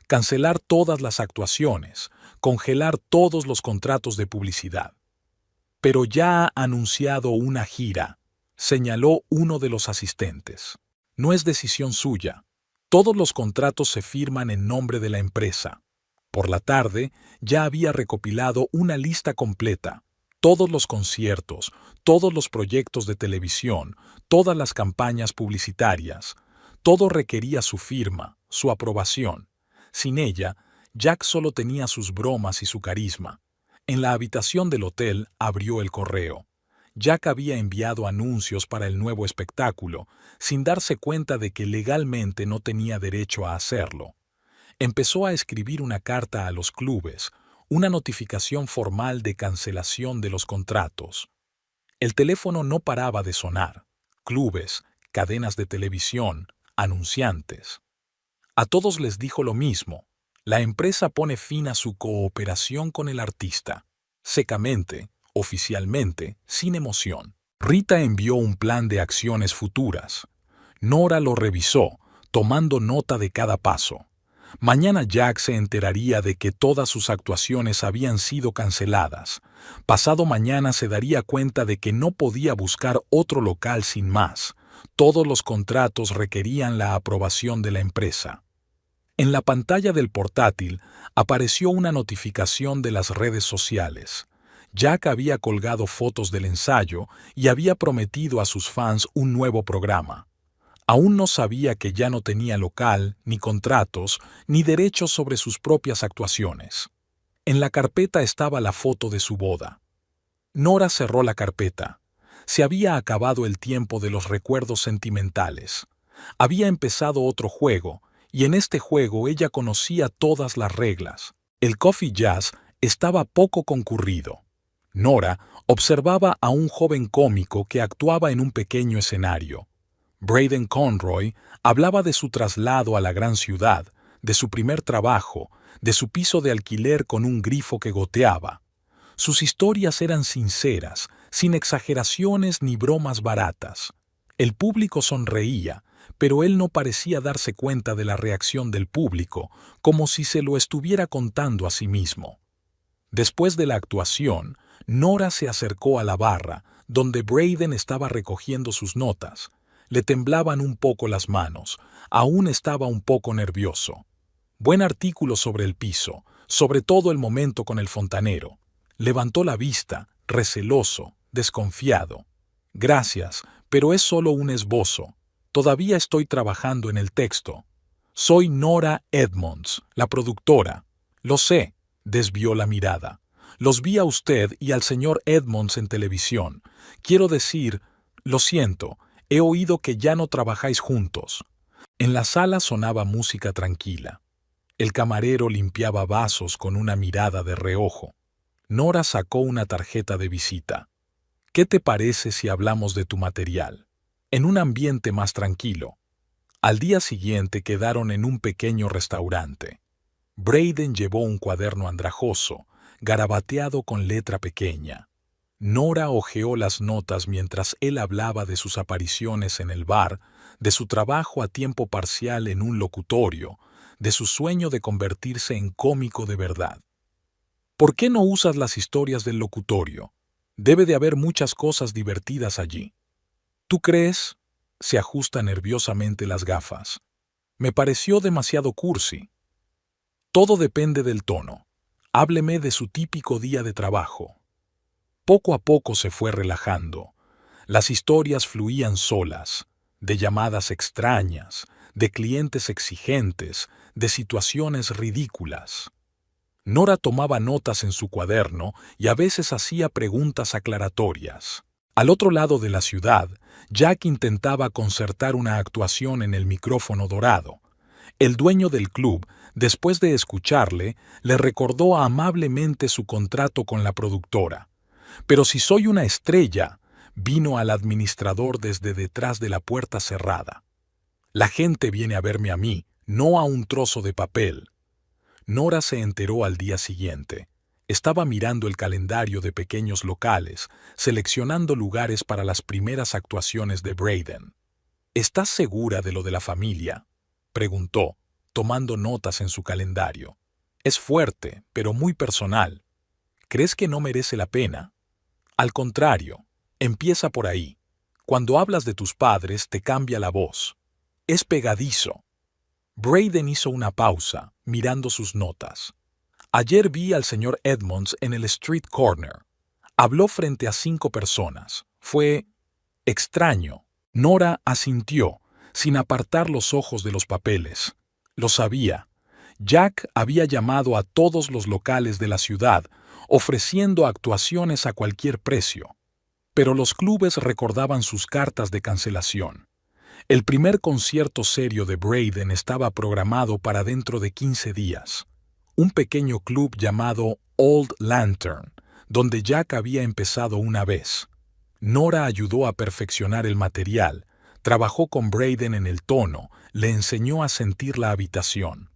Cancelar todas las actuaciones, congelar todos los contratos de publicidad. Pero ya ha anunciado una gira, señaló uno de los asistentes. No es decisión suya. Todos los contratos se firman en nombre de la empresa. Por la tarde ya había recopilado una lista completa. Todos los conciertos, todos los proyectos de televisión, todas las campañas publicitarias. Todo requería su firma, su aprobación. Sin ella, Jack solo tenía sus bromas y su carisma. En la habitación del hotel abrió el correo. Jack había enviado anuncios para el nuevo espectáculo, sin darse cuenta de que legalmente no tenía derecho a hacerlo. Empezó a escribir una carta a los clubes, una notificación formal de cancelación de los contratos. El teléfono no paraba de sonar. Clubes, cadenas de televisión, anunciantes. A todos les dijo lo mismo. La empresa pone fin a su cooperación con el artista. Secamente, oficialmente, sin emoción. Rita envió un plan de acciones futuras. Nora lo revisó, tomando nota de cada paso. Mañana Jack se enteraría de que todas sus actuaciones habían sido canceladas. Pasado mañana se daría cuenta de que no podía buscar otro local sin más. Todos los contratos requerían la aprobación de la empresa. En la pantalla del portátil apareció una notificación de las redes sociales. Jack había colgado fotos del ensayo y había prometido a sus fans un nuevo programa. Aún no sabía que ya no tenía local, ni contratos, ni derechos sobre sus propias actuaciones. En la carpeta estaba la foto de su boda. Nora cerró la carpeta. Se había acabado el tiempo de los recuerdos sentimentales. Había empezado otro juego, y en este juego ella conocía todas las reglas. El coffee jazz estaba poco concurrido. Nora observaba a un joven cómico que actuaba en un pequeño escenario. Braden Conroy hablaba de su traslado a la gran ciudad, de su primer trabajo, de su piso de alquiler con un grifo que goteaba. Sus historias eran sinceras, sin exageraciones ni bromas baratas. El público sonreía, pero él no parecía darse cuenta de la reacción del público, como si se lo estuviera contando a sí mismo. Después de la actuación, Nora se acercó a la barra, donde Braden estaba recogiendo sus notas. Le temblaban un poco las manos, aún estaba un poco nervioso. Buen artículo sobre el piso, sobre todo el momento con el fontanero. Levantó la vista, receloso, desconfiado. Gracias, pero es solo un esbozo. Todavía estoy trabajando en el texto. Soy Nora Edmonds, la productora. Lo sé, desvió la mirada. Los vi a usted y al señor Edmonds en televisión. Quiero decir, lo siento, he oído que ya no trabajáis juntos. En la sala sonaba música tranquila. El camarero limpiaba vasos con una mirada de reojo. Nora sacó una tarjeta de visita. ¿Qué te parece si hablamos de tu material? En un ambiente más tranquilo. Al día siguiente quedaron en un pequeño restaurante. Braden llevó un cuaderno andrajoso, garabateado con letra pequeña. Nora hojeó las notas mientras él hablaba de sus apariciones en el bar, de su trabajo a tiempo parcial en un locutorio, de su sueño de convertirse en cómico de verdad. ¿Por qué no usas las historias del locutorio? Debe de haber muchas cosas divertidas allí. ¿Tú crees? Se ajusta nerviosamente las gafas. Me pareció demasiado cursi. Todo depende del tono. Hábleme de su típico día de trabajo. Poco a poco se fue relajando. Las historias fluían solas, de llamadas extrañas, de clientes exigentes, de situaciones ridículas. Nora tomaba notas en su cuaderno y a veces hacía preguntas aclaratorias. Al otro lado de la ciudad, Jack intentaba concertar una actuación en el micrófono dorado. El dueño del club, después de escucharle, le recordó amablemente su contrato con la productora. Pero si soy una estrella, vino al administrador desde detrás de la puerta cerrada. La gente viene a verme a mí, no a un trozo de papel. Nora se enteró al día siguiente. Estaba mirando el calendario de pequeños locales, seleccionando lugares para las primeras actuaciones de Braden. ¿Estás segura de lo de la familia?, preguntó, tomando notas en su calendario. Es fuerte, pero muy personal. ¿Crees que no merece la pena? Al contrario, empieza por ahí. Cuando hablas de tus padres te cambia la voz. Es pegadizo. Braden hizo una pausa, mirando sus notas. Ayer vi al señor Edmonds en el Street Corner. Habló frente a 5 personas. Fue extraño. Nora asintió, sin apartar los ojos de los papeles. Lo sabía. Jack había llamado a todos los locales de la ciudad, ofreciendo actuaciones a cualquier precio. Pero los clubes recordaban sus cartas de cancelación. El primer concierto serio de Braden estaba programado para dentro de 15 días. Un pequeño club llamado Old Lantern, donde Jack había empezado una vez. Nora ayudó a perfeccionar el material, trabajó con Braden en el tono, le enseñó a sentir la habitación.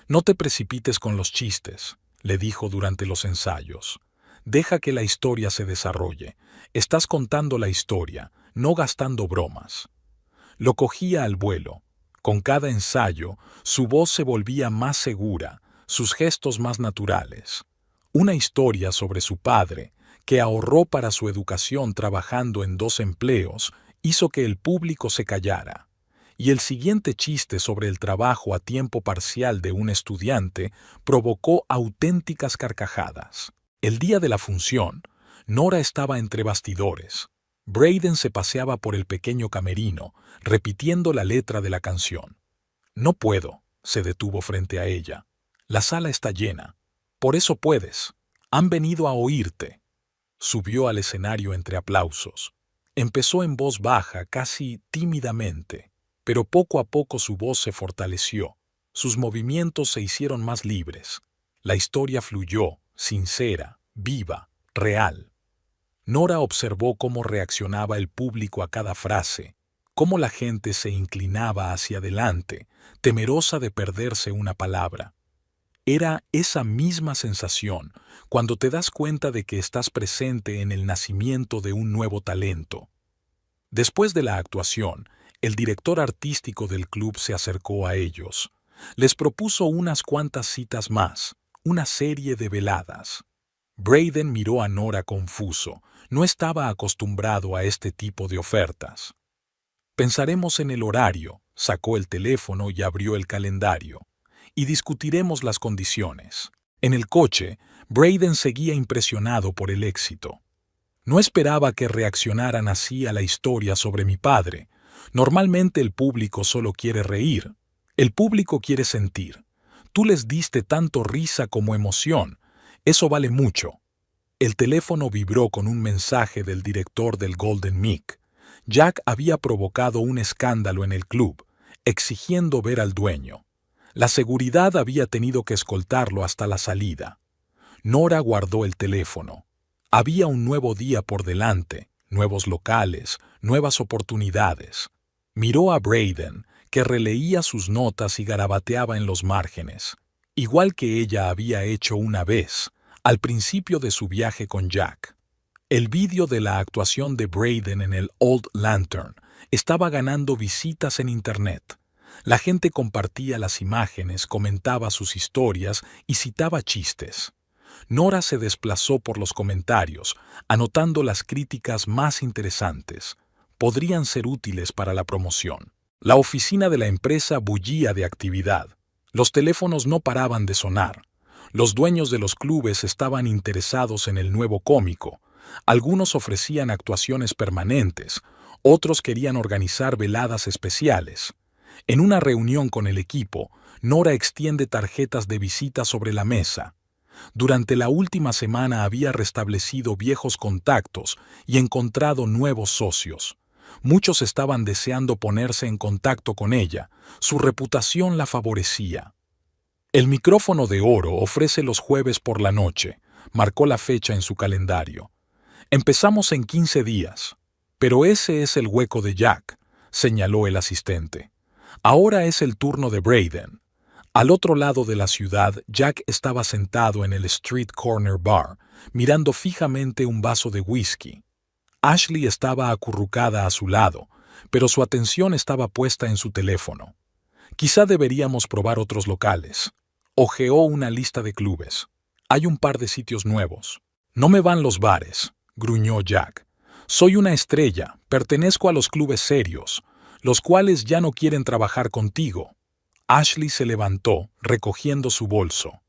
No te precipites con los chistes, le dijo durante los ensayos. Deja que la historia se desarrolle. Estás contando la historia, no gastando bromas. Lo cogía al vuelo. Con cada ensayo, su voz se volvía más segura, sus gestos más naturales. Una historia sobre su padre, que ahorró para su educación trabajando en 2 empleos, hizo que el público se callara. Y el siguiente chiste sobre el trabajo a tiempo parcial de un estudiante provocó auténticas carcajadas. El día de la función, Nora estaba entre bastidores. Braden se paseaba por el pequeño camerino, repitiendo la letra de la canción. No puedo, se detuvo frente a ella. La sala está llena. Por eso puedes. Han venido a oírte. Subió al escenario entre aplausos. Empezó en voz baja, casi tímidamente, pero poco a poco su voz se fortaleció. Sus movimientos se hicieron más libres. La historia fluyó, sincera, viva, real. Nora observó cómo reaccionaba el público a cada frase, cómo la gente se inclinaba hacia adelante, temerosa de perderse una palabra. Era esa misma sensación cuando te das cuenta de que estás presente en el nacimiento de un nuevo talento. Después de la actuación, el director artístico del club se acercó a ellos. Les propuso unas cuantas citas más, una serie de veladas. Braden miró a Nora confuso. No estaba acostumbrado a este tipo de ofertas. Pensaremos en el horario, sacó el teléfono y abrió el calendario. Y discutiremos las condiciones. En el coche, Braden seguía impresionado por el éxito. No esperaba que reaccionaran así a la historia sobre mi padre. Normalmente el público solo quiere reír. El público quiere sentir. Tú les diste tanto risa como emoción. Eso vale mucho. El teléfono vibró con un mensaje del director del Golden Mic. Jack había provocado un escándalo en el club, exigiendo ver al dueño. La seguridad había tenido que escoltarlo hasta la salida. Nora guardó el teléfono. Había un nuevo día por delante, nuevos locales, nuevas oportunidades. Miró a Braden, que releía sus notas y garabateaba en los márgenes, igual que ella había hecho una vez, al principio de su viaje con Jack. El vídeo de la actuación de Braden en el Old Lantern estaba ganando visitas en Internet. La gente compartía las imágenes, comentaba sus historias y citaba chistes. Nora se desplazó por los comentarios, anotando las críticas más interesantes. Podrían ser útiles para la promoción. La oficina de la empresa bullía de actividad. Los teléfonos no paraban de sonar. Los dueños de los clubes estaban interesados en el nuevo cómico. Algunos ofrecían actuaciones permanentes, otros querían organizar veladas especiales. En una reunión con el equipo, Nora extiende tarjetas de visita sobre la mesa. Durante la última semana había restablecido viejos contactos y encontrado nuevos socios. Muchos estaban deseando ponerse en contacto con ella. Su reputación la favorecía. El micrófono de oro ofrece los jueves por la noche. Marcó la fecha en su calendario. Empezamos en 15 días. Pero ese es el hueco de Jack, señaló el asistente. Ahora es el turno de Braden. Al otro lado de la ciudad, Jack estaba sentado en el Street Corner Bar, mirando fijamente un vaso de whisky. Ashley estaba acurrucada a su lado, pero su atención estaba puesta en su teléfono. Quizá deberíamos probar otros locales. Hojeó una lista de clubes. Hay un par de sitios nuevos. No me van los bares, gruñó Jack. Soy una estrella, pertenezco a los clubes serios, los cuales ya no quieren trabajar contigo. Ashley se levantó, recogiendo su bolso.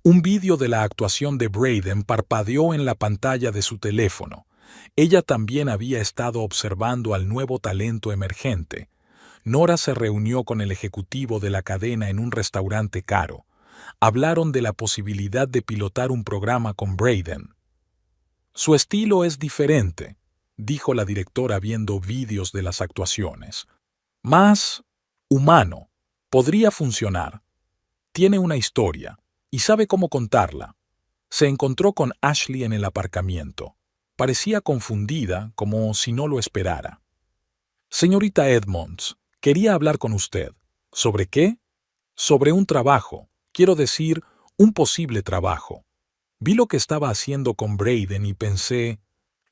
Un vídeo de la actuación de Braden parpadeó en la pantalla de su teléfono. Ella también había estado observando al nuevo talento emergente. Nora se reunió con el ejecutivo de la cadena en un restaurante caro. Hablaron de la posibilidad de pilotar un programa con Braden. Su estilo es diferente, dijo la directora viendo vídeos de las actuaciones. Más humano. Podría funcionar. Tiene una historia y sabe cómo contarla. Se encontró con Ashley en el aparcamiento. Parecía confundida, como si no lo esperara. Señorita Edmonds, quería hablar con usted. ¿Sobre qué? Sobre un trabajo. Quiero decir, un posible trabajo. Vi lo que estaba haciendo con Braden y pensé...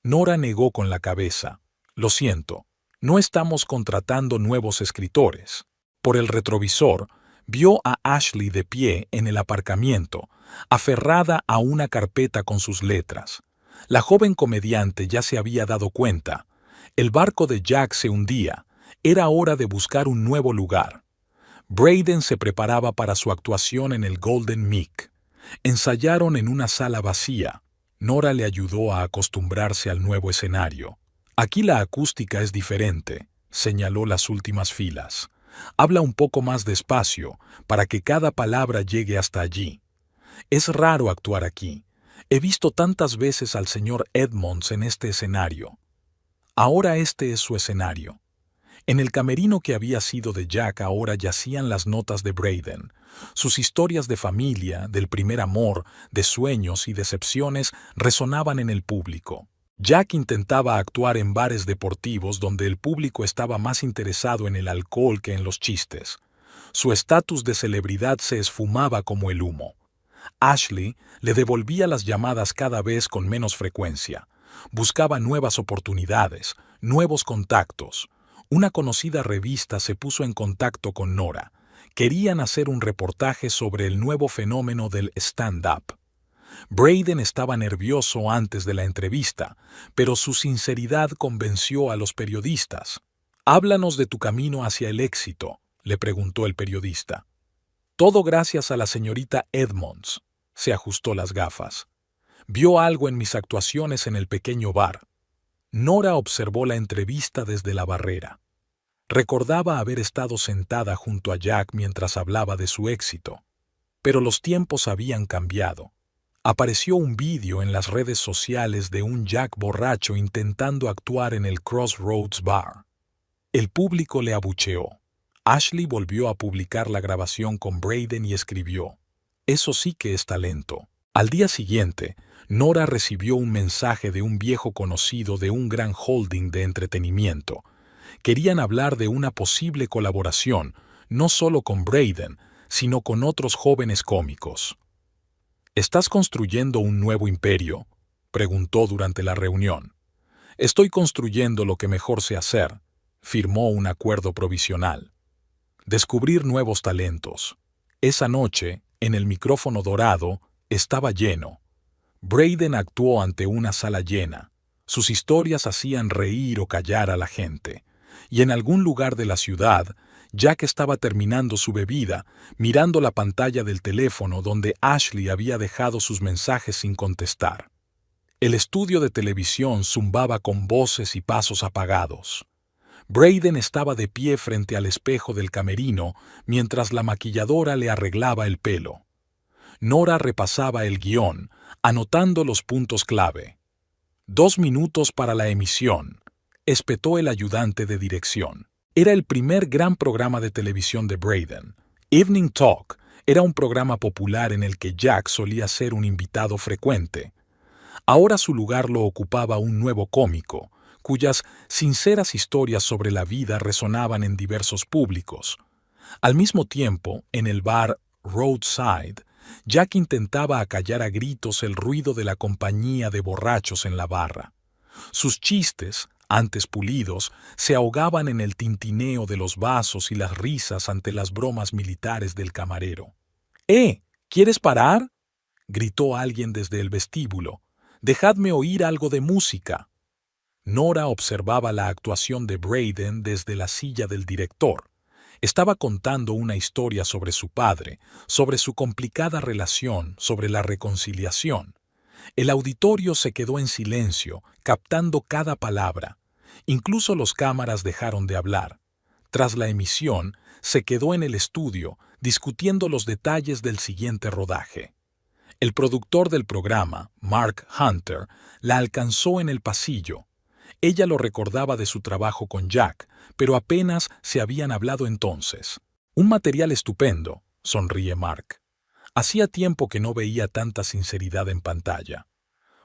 Nora negó con la cabeza. Lo siento, no estamos contratando nuevos escritores. Por el retrovisor, vio a Ashley de pie en el aparcamiento, aferrada a una carpeta con sus letras. La joven comediante ya se había dado cuenta. El barco de Jack se hundía. Era hora de buscar un nuevo lugar. Braden se preparaba para su actuación en el Golden Mic. Ensayaron en una sala vacía. Nora le ayudó a acostumbrarse al nuevo escenario. Aquí la acústica es diferente, señaló las últimas filas. Habla un poco más despacio, para que cada palabra llegue hasta allí. Es raro actuar aquí. He visto tantas veces al señor Edmonds en este escenario. Ahora este es su escenario. En el camerino que había sido de Jack ahora yacían las notas de Braden. Sus historias de familia, del primer amor, de sueños y decepciones resonaban en el público. Jack intentaba actuar en bares deportivos donde el público estaba más interesado en el alcohol que en los chistes. Su estatus de celebridad se esfumaba como el humo. Ashley le devolvía las llamadas cada vez con menos frecuencia. Buscaba nuevas oportunidades, nuevos contactos. Una conocida revista se puso en contacto con Nora. Querían hacer un reportaje sobre el nuevo fenómeno del stand-up. Braden estaba nervioso antes de la entrevista, pero su sinceridad convenció a los periodistas. «Háblanos de tu camino hacia el éxito», le preguntó el periodista. «Todo gracias a la señorita Edmonds», se ajustó las gafas. «Vio algo en mis actuaciones en el pequeño bar». Nora observó la entrevista desde la barrera. Recordaba haber estado sentada junto a Jack mientras hablaba de su éxito. Pero los tiempos habían cambiado. Apareció un vídeo en las redes sociales de un Jack borracho intentando actuar en el Crossroads Bar. El público le abucheó. Ashley volvió a publicar la grabación con Braden y escribió: «Eso sí que es talento». Al día siguiente, Nora recibió un mensaje de un viejo conocido de un gran holding de entretenimiento. Querían hablar de una posible colaboración, no solo con Braden, sino con otros jóvenes cómicos. «¿Estás construyendo un nuevo imperio?», preguntó durante la reunión. «Estoy construyendo lo que mejor sé hacer», firmó un acuerdo provisional. Descubrir nuevos talentos. Esa noche, en el micrófono dorado, estaba lleno. Braden actuó ante una sala llena. Sus historias hacían reír o callar a la gente. Y en algún lugar de la ciudad, Jack estaba terminando su bebida, mirando la pantalla del teléfono donde Ashley había dejado sus mensajes sin contestar. El estudio de televisión zumbaba con voces y pasos apagados. Brayden estaba de pie frente al espejo del camerino mientras la maquilladora le arreglaba el pelo. Nora repasaba el guión, anotando los puntos clave. 2 minutos para la emisión, espetó el ayudante de dirección. Era el primer gran programa de televisión de Brayden. Evening Talk era un programa popular en el que Jack solía ser un invitado frecuente. Ahora su lugar lo ocupaba un nuevo cómico, cuyas sinceras historias sobre la vida resonaban en diversos públicos. Al mismo tiempo, en el bar Roadside, Jack intentaba acallar a gritos el ruido de la compañía de borrachos en la barra. Sus chistes, antes pulidos, se ahogaban en el tintineo de los vasos y las risas ante las bromas militares del camarero. ¿Quieres parar?, gritó alguien desde el vestíbulo. «Dejadme oír algo de música». Nora observaba la actuación de Brayden desde la silla del director. Estaba contando una historia sobre su padre, sobre su complicada relación, sobre la reconciliación. El auditorio se quedó en silencio, captando cada palabra. Incluso los cámaras dejaron de hablar. Tras la emisión, se quedó en el estudio, discutiendo los detalles del siguiente rodaje. El productor del programa, Mark Hunter, la alcanzó en el pasillo. Ella lo recordaba de su trabajo con Jack, pero apenas se habían hablado entonces. «Un material estupendo», sonríe Mark. Hacía tiempo que no veía tanta sinceridad en pantalla.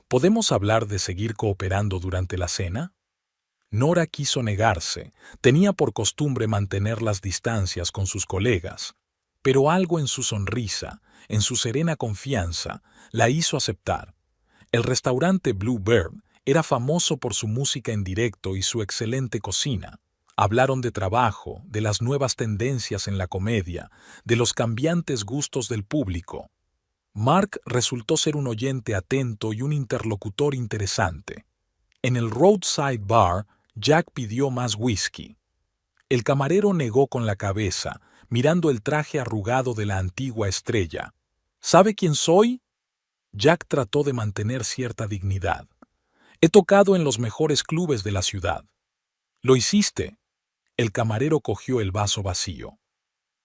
«¿Podemos hablar de seguir cooperando durante la cena?» Nora quiso negarse. Tenía por costumbre mantener las distancias con sus colegas. Pero algo en su sonrisa, en su serena confianza, la hizo aceptar. El restaurante Blue Bird era famoso por su música en directo y su excelente cocina. Hablaron de trabajo, de las nuevas tendencias en la comedia, de los cambiantes gustos del público. Mark resultó ser un oyente atento y un interlocutor interesante. En el Roadside Bar, Jack pidió más whisky. El camarero negó con la cabeza, mirando el traje arrugado de la antigua estrella. «¿Sabe quién soy?» Jack trató de mantener cierta dignidad. «He tocado en los mejores clubes de la ciudad». «Lo hiciste». El camarero cogió el vaso vacío.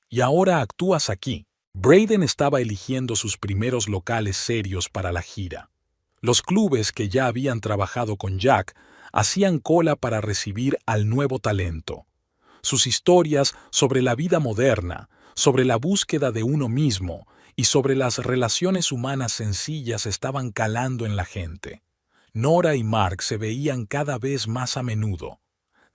«Y ahora actúas aquí». Brayden estaba eligiendo sus primeros locales serios para la gira. Los clubes que ya habían trabajado con Jack hacían cola para recibir al nuevo talento. Sus historias sobre la vida moderna, sobre la búsqueda de uno mismo y sobre las relaciones humanas sencillas estaban calando en la gente. Nora y Mark se veían cada vez más a menudo.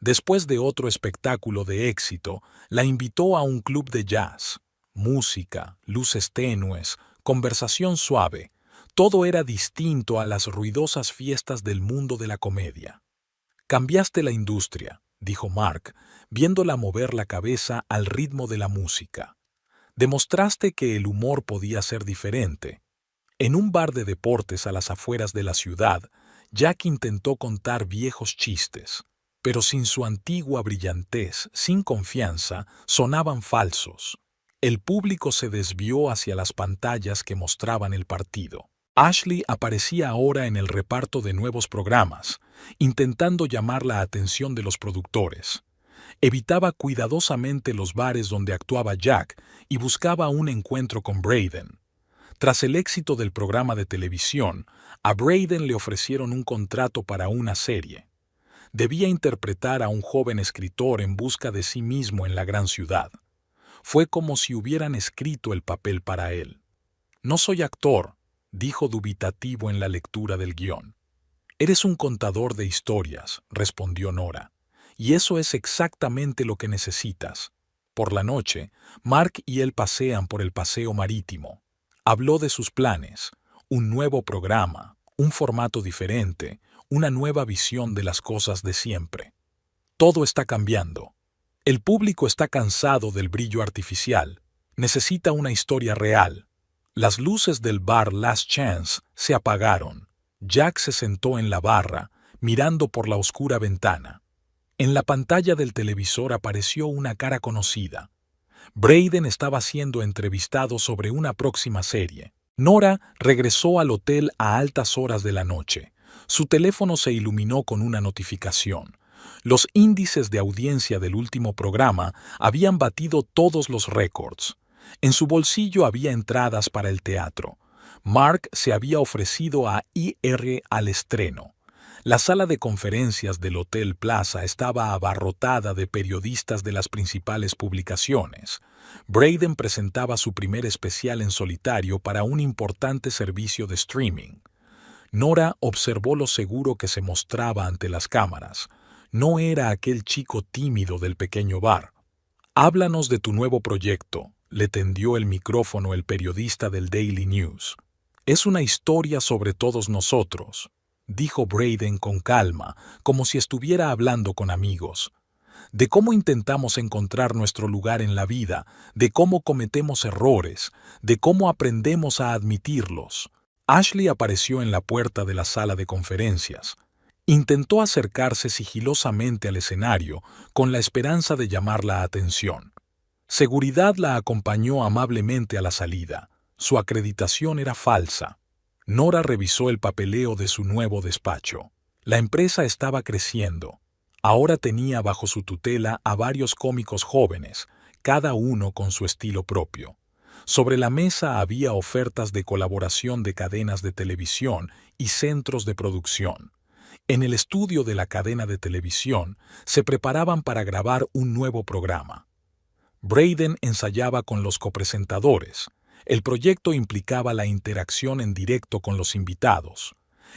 Después de otro espectáculo de éxito, la invitó a un club de jazz. Música, luces tenues, conversación suave, todo era distinto a las ruidosas fiestas del mundo de la comedia. «Cambiaste la industria», dijo Mark, viéndola mover la cabeza al ritmo de la música. «Demostraste que el humor podía ser diferente». En un bar de deportes a las afueras de la ciudad, Jack intentó contar viejos chistes, pero sin su antigua brillantez, sin confianza, sonaban falsos. El público se desvió hacia las pantallas que mostraban el partido. Ashley aparecía ahora en el reparto de nuevos programas, intentando llamar la atención de los productores. Evitaba cuidadosamente los bares donde actuaba Jack y buscaba un encuentro con Brayden. Tras el éxito del programa de televisión, a Brayden le ofrecieron un contrato para una serie. Debía interpretar a un joven escritor en busca de sí mismo en la gran ciudad. Fue como si hubieran escrito el papel para él. «No soy actor», dijo dubitativo en la lectura del guión. «Eres un contador de historias», respondió Nora. «Y eso es exactamente lo que necesitas». Por la noche, Mark y él pasean por el paseo marítimo. Habló de sus planes, un nuevo programa, un formato diferente, una nueva visión de las cosas de siempre. Todo está cambiando. El público está cansado del brillo artificial. Necesita una historia real. Las luces del bar Last Chance se apagaron. Jack se sentó en la barra, mirando por la oscura ventana. En la pantalla del televisor apareció una cara conocida. Brayden estaba siendo entrevistado sobre una próxima serie. Nora regresó al hotel a altas horas de la noche. Su teléfono se iluminó con una notificación. Los índices de audiencia del último programa habían batido todos los récords. En su bolsillo había entradas para el teatro. Mark se había ofrecido a ir al estreno. La sala de conferencias del Hotel Plaza estaba abarrotada de periodistas de las principales publicaciones. Braden presentaba su primer especial en solitario para un importante servicio de streaming. Nora observó lo seguro que se mostraba ante las cámaras. No era aquel chico tímido del pequeño bar. «Háblanos de tu nuevo proyecto», le tendió el micrófono el periodista del Daily News. «Es una historia sobre todos nosotros», dijo Braden con calma, como si estuviera hablando con amigos. «De cómo intentamos encontrar nuestro lugar en la vida, de cómo cometemos errores, de cómo aprendemos a admitirlos». Ashley apareció en la puerta de la sala de conferencias. Intentó acercarse sigilosamente al escenario con la esperanza de llamar la atención. Seguridad la acompañó amablemente a la salida. Su acreditación era falsa. Nora revisó el papeleo de su nuevo despacho. La empresa estaba creciendo. Ahora tenía bajo su tutela a varios cómicos jóvenes, cada uno con su estilo propio. Sobre la mesa había ofertas de colaboración de cadenas de televisión y centros de producción. En el estudio de la cadena de televisión se preparaban para grabar un nuevo programa. Braden ensayaba con los copresentadores. El proyecto implicaba la interacción en directo con los invitados.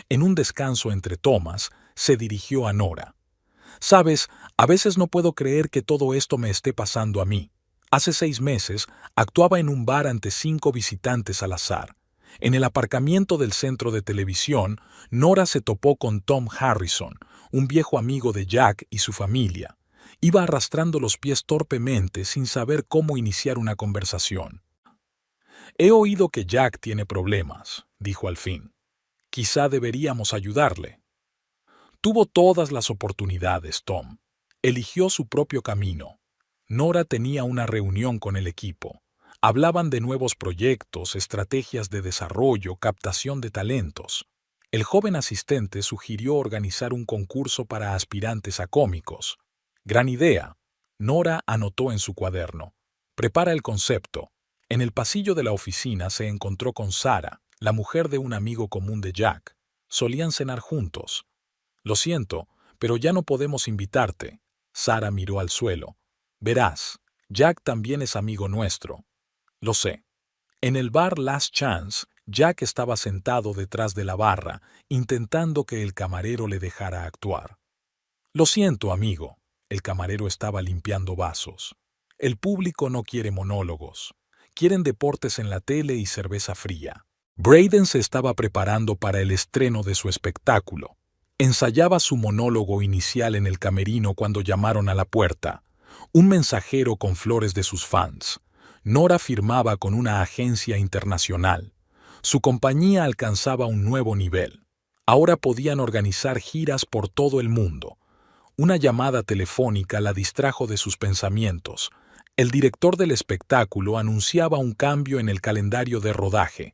En un descanso entre tomas, se dirigió a Nora. «Sabes, a veces no puedo creer que todo esto me esté pasando a mí. Hace 6 meses actuaba en un bar ante 5 visitantes al azar. En el aparcamiento del centro de televisión, Nora se topó con Tom Harrison, un viejo amigo de Jack y su familia. Iba arrastrando los pies torpemente sin saber cómo iniciar una conversación. «He oído que Jack tiene problemas», dijo al fin. «Quizá deberíamos ayudarle». Tuvo todas las oportunidades, Tom. Eligió su propio camino. Nora tenía una reunión con el equipo. Hablaban de nuevos proyectos, estrategias de desarrollo, captación de talentos. El joven asistente sugirió organizar un concurso para aspirantes a cómicos. «Gran idea». Nora anotó en su cuaderno. «Prepara el concepto». En el pasillo de la oficina se encontró con Sarah, la mujer de un amigo común de Jack. Solían cenar juntos. «Lo siento, pero ya no podemos invitarte». Sarah miró al suelo. «Verás, Jack también es amigo nuestro». «Lo sé». En el bar Last Chance, Jack estaba sentado detrás de la barra, intentando que el camarero le dejara actuar. «Lo siento, amigo». El camarero estaba limpiando vasos. «El público no quiere monólogos. Quieren deportes en la tele y cerveza fría». Braden se estaba preparando para el estreno de su espectáculo. Ensayaba su monólogo inicial en el camerino cuando llamaron a la puerta. Un mensajero con flores de sus fans. Nora firmaba con una agencia internacional. Su compañía alcanzaba un nuevo nivel. Ahora podían organizar giras por todo el mundo. Una llamada telefónica la distrajo de sus pensamientos. El director del espectáculo anunciaba un cambio en el calendario de rodaje.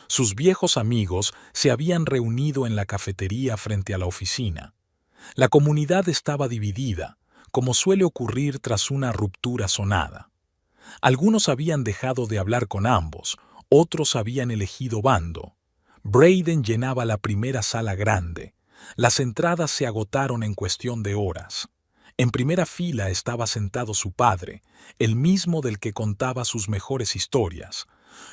Sus viejos amigos se habían reunido en la cafetería frente a la oficina. La comunidad estaba dividida, como suele ocurrir tras una ruptura sonada. Algunos habían dejado de hablar con ambos, otros habían elegido bando. Braden llenaba la primera sala grande. Las entradas se agotaron en cuestión de horas. En primera fila estaba sentado su padre, el mismo del que contaba sus mejores historias.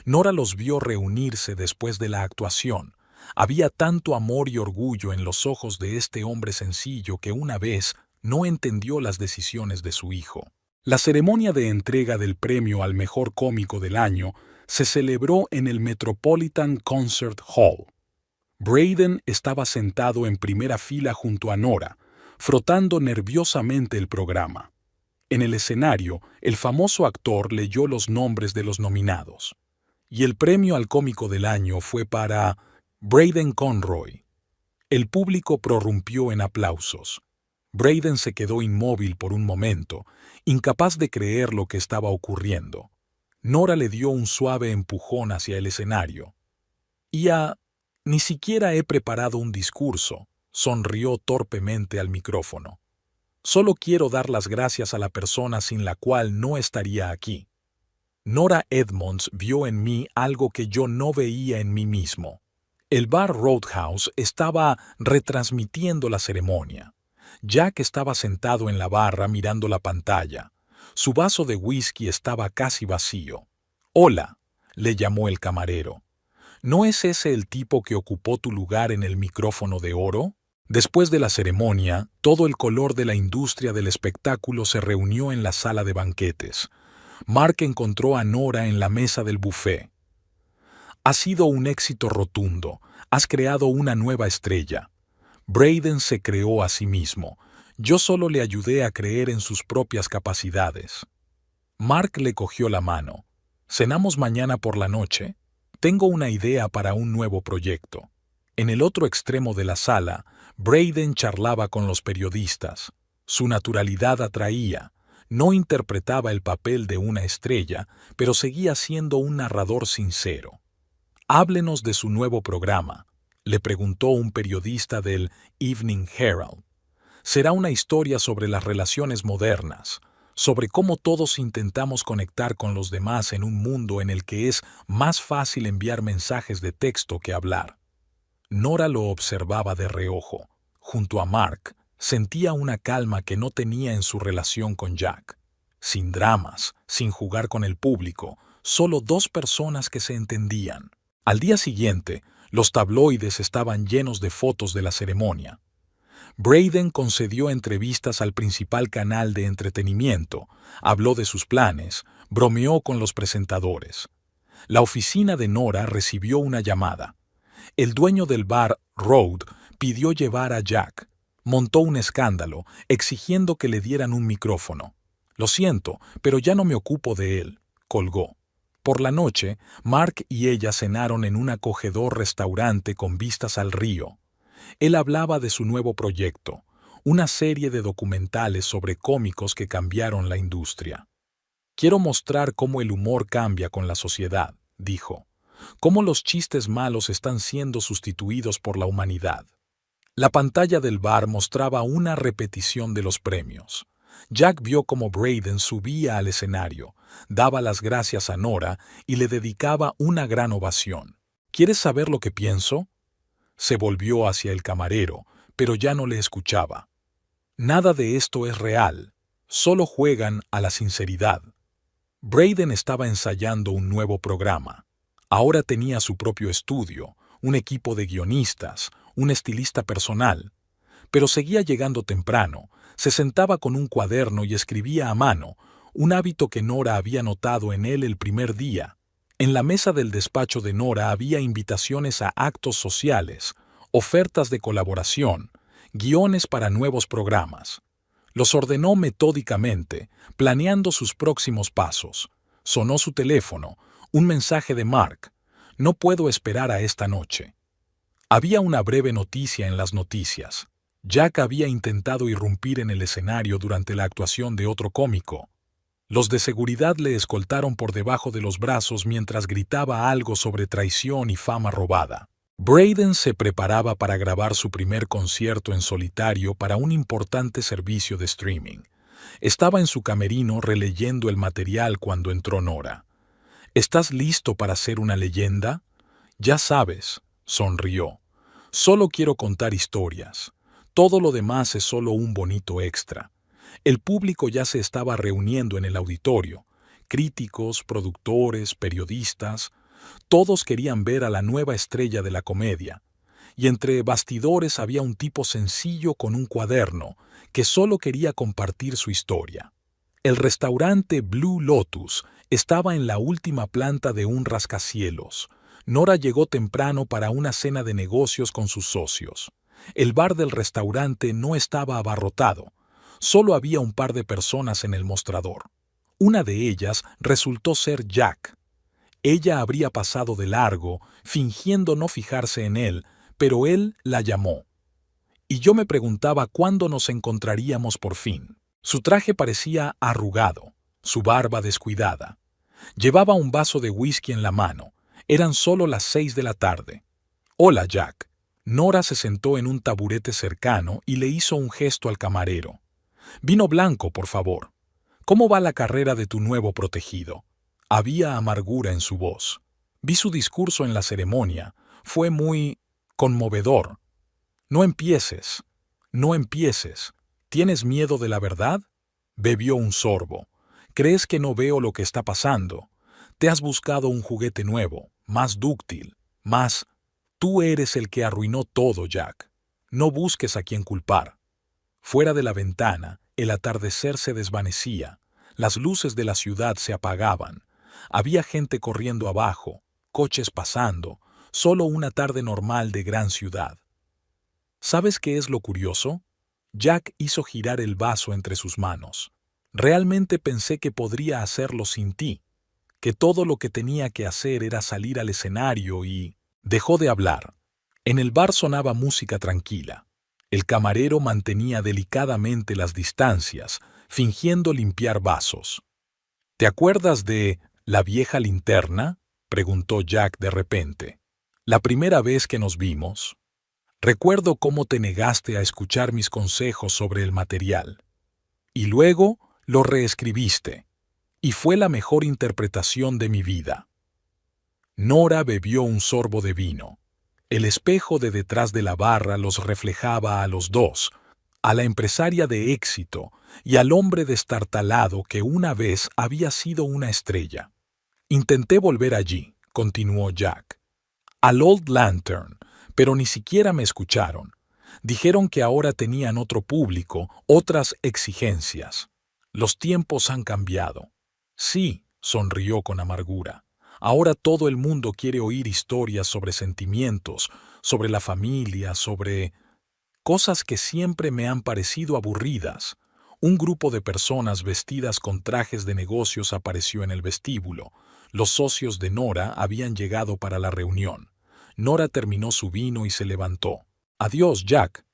Nora los vio reunirse después de la actuación. Había tanto amor y orgullo en los ojos de este hombre sencillo que una vez no entendió las decisiones de su hijo. La ceremonia de entrega del premio al mejor cómico del año se celebró en el Metropolitan Concert Hall. Braden estaba sentado en primera fila junto a Nora, frotando nerviosamente el programa. En el escenario, el famoso actor leyó los nombres de los nominados. Y el premio al cómico del año fue para Braden Conroy. El público prorrumpió en aplausos. Braden se quedó inmóvil por un momento, incapaz de creer lo que estaba ocurriendo. Nora le dio un suave empujón hacia el escenario. Ni siquiera he preparado un discurso, sonrió torpemente al micrófono. Solo quiero dar las gracias a la persona sin la cual no estaría aquí. Nora Edmonds vio en mí algo que yo no veía en mí mismo. El bar Roadhouse estaba retransmitiendo la ceremonia. Jack estaba sentado en la barra mirando la pantalla. Su vaso de whisky estaba casi vacío. «Hola», le llamó el camarero. «¿No es ese el tipo que ocupó tu lugar en el micrófono de oro?» Después de la ceremonia, todo el color de la industria del espectáculo se reunió en la sala de banquetes. Mark encontró a Nora en la mesa del buffet. «Ha sido un éxito rotundo. Has creado una nueva estrella». Braden se creó a sí mismo. Yo solo le ayudé a creer en sus propias capacidades. Mark le cogió la mano. «¿Cenamos mañana por la noche? Tengo una idea para un nuevo proyecto». En el otro extremo de la sala, Braden charlaba con los periodistas. Su naturalidad atraía. No interpretaba el papel de una estrella, pero seguía siendo un narrador sincero. «Háblenos de su nuevo programa», le preguntó un periodista del Evening Herald. «Será una historia sobre las relaciones modernas, sobre cómo todos intentamos conectar con los demás en un mundo en el que es más fácil enviar mensajes de texto que hablar». Nora lo observaba de reojo. Junto a Mark, sentía una calma que no tenía en su relación con Jack. Sin dramas, sin jugar con el público, solo dos personas que se entendían. Al día siguiente, los tabloides estaban llenos de fotos de la ceremonia. Braden concedió entrevistas al principal canal de entretenimiento, habló de sus planes, bromeó con los presentadores. La oficina de Nora recibió una llamada. El dueño del bar Road pidió llevar a Jack. Montó un escándalo, exigiendo que le dieran un micrófono. «Lo siento, pero ya no me ocupo de él», colgó. Por la noche, Mark y ella cenaron en un acogedor restaurante con vistas al río. Él hablaba de su nuevo proyecto, una serie de documentales sobre cómicos que cambiaron la industria. «Quiero mostrar cómo el humor cambia con la sociedad», dijo. «Cómo los chistes malos están siendo sustituidos por la humanidad». La pantalla del bar mostraba una repetición de los premios. Jack vio cómo Braden subía al escenario, daba las gracias a Nora y le dedicaba una gran ovación. «¿Quieres saber lo que pienso?». Se volvió hacia el camarero, pero ya no le escuchaba. «Nada de esto es real. Solo juegan a la sinceridad». Braden estaba ensayando un nuevo programa. Ahora tenía su propio estudio, un equipo de guionistas, un estilista personal. Pero seguía llegando temprano, se sentaba con un cuaderno y escribía a mano, un hábito que Nora había notado en él el primer día. En la mesa del despacho de Nora había invitaciones a actos sociales, ofertas de colaboración, guiones para nuevos programas. Los ordenó metódicamente, planeando sus próximos pasos. Sonó su teléfono, un mensaje de Mark. «No puedo esperar a esta noche». Había una breve noticia en las noticias. Jack había intentado irrumpir en el escenario durante la actuación de otro cómico. Los de seguridad le escoltaron por debajo de los brazos mientras gritaba algo sobre traición y fama robada. Braden se preparaba para grabar su primer concierto en solitario para un importante servicio de streaming. Estaba en su camerino releyendo el material cuando entró Nora. «¿Estás listo para ser una leyenda?». «Ya sabes», sonrió. «Solo quiero contar historias. Todo lo demás es solo un bonito extra». El público ya se estaba reuniendo en el auditorio. Críticos, productores, periodistas. Todos querían ver a la nueva estrella de la comedia. Y entre bastidores había un tipo sencillo con un cuaderno que solo quería compartir su historia. El restaurante Blue Lotus estaba en la última planta de un rascacielos. Nora llegó temprano para una cena de negocios con sus socios. El bar del restaurante no estaba abarrotado. Solo había un par de personas en el mostrador. Una de ellas resultó ser Jack. Ella habría pasado de largo, fingiendo no fijarse en él, pero él la llamó. Y yo me preguntaba cuándo nos encontraríamos por fin. Su traje parecía arrugado, su barba descuidada. Llevaba un vaso de whisky en la mano. Eran solo las 6 de la tarde. Hola, Jack. Nora se sentó en un taburete cercano y le hizo un gesto al camarero. Vino blanco, por favor. ¿Cómo va la carrera de tu nuevo protegido? Había amargura en su voz. Vi su discurso en la ceremonia. Fue muy conmovedor. No empieces. No empieces. ¿Tienes miedo de la verdad? Bebió un sorbo. ¿Crees que no veo lo que está pasando? Te has buscado un juguete nuevo, más dúctil, más... Tú eres el que arruinó todo, Jack. No busques a quien culpar. Fuera de la ventana, el atardecer se desvanecía. Las luces de la ciudad se apagaban. Había gente corriendo abajo, coches pasando, solo una tarde normal de gran ciudad. ¿Sabes qué es lo curioso? Jack hizo girar el vaso entre sus manos. Realmente pensé que podría hacerlo sin ti, que todo lo que tenía que hacer era salir al escenario y... Dejó de hablar. En el bar sonaba música tranquila. El camarero mantenía delicadamente las distancias, fingiendo limpiar vasos. ¿Te acuerdas de la vieja linterna?, preguntó Jack de repente. La primera vez que nos vimos. Recuerdo cómo te negaste a escuchar mis consejos sobre el material. Y luego lo reescribiste. Y fue la mejor interpretación de mi vida. Nora bebió un sorbo de vino. El espejo de detrás de la barra los reflejaba a los dos, a la empresaria de éxito y al hombre destartalado que una vez había sido una estrella. Intenté volver allí, continuó Jack, al Old Lantern, pero ni siquiera me escucharon. Dijeron que ahora tenían otro público, otras exigencias. Los tiempos han cambiado. Sí, sonrió con amargura. Ahora todo el mundo quiere oír historias sobre sentimientos, sobre la familia, sobre cosas que siempre me han parecido aburridas. Un grupo de personas vestidas con trajes de negocios apareció en el vestíbulo. Los socios de Nora habían llegado para la reunión. Nora terminó su vino y se levantó. Adiós, Jack.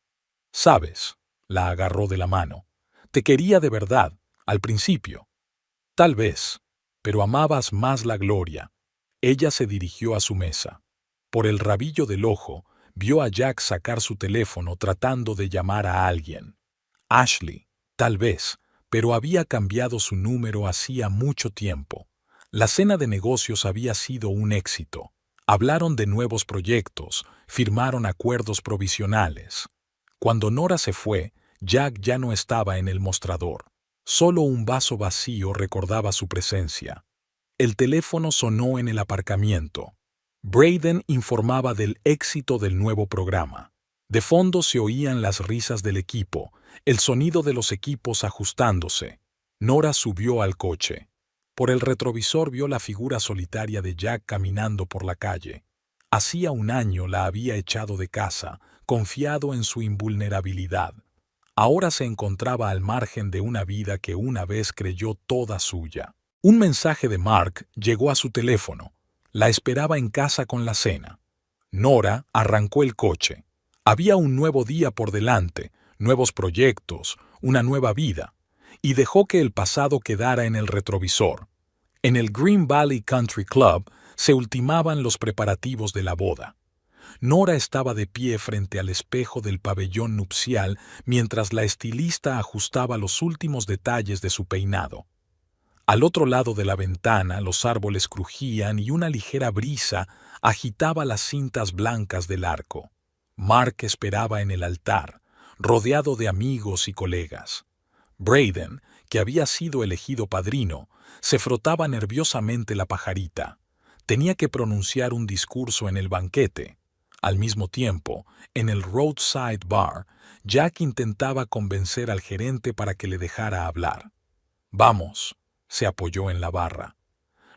Sabes, la agarró de la mano. Te quería de verdad, al principio. Tal vez, pero amabas más la gloria. Ella se dirigió a su mesa. Por el rabillo del ojo, vio a Jack sacar su teléfono tratando de llamar a alguien. Ashley, tal vez, pero había cambiado su número hacía mucho tiempo. La cena de negocios había sido un éxito. Hablaron de nuevos proyectos, firmaron acuerdos provisionales. Cuando Nora se fue, Jack ya no estaba en el mostrador. Solo un vaso vacío recordaba su presencia. El teléfono sonó en el aparcamiento. Braden informaba del éxito del nuevo programa. De fondo se oían las risas del equipo, el sonido de los equipos ajustándose. Nora subió al coche. Por el retrovisor vio la figura solitaria de Jack caminando por la calle. Hacía un año la había echado de casa, confiado en su invulnerabilidad. Ahora se encontraba al margen de una vida que una vez creyó toda suya. Un mensaje de Mark llegó a su teléfono. La esperaba en casa con la cena. Nora arrancó el coche. Había un nuevo día por delante, nuevos proyectos, una nueva vida, y dejó que el pasado quedara en el retrovisor. En el Green Valley Country Club se ultimaban los preparativos de la boda. Nora estaba de pie frente al espejo del pabellón nupcial mientras la estilista ajustaba los últimos detalles de su peinado. Al otro lado de la ventana los árboles crujían y una ligera brisa agitaba las cintas blancas del arco. Mark esperaba en el altar, rodeado de amigos y colegas. Braden, que había sido elegido padrino, se frotaba nerviosamente la pajarita. Tenía que pronunciar un discurso en el banquete. Al mismo tiempo, en el Roadside Bar, Jack intentaba convencer al gerente para que le dejara hablar. «Vamos», se apoyó en la barra.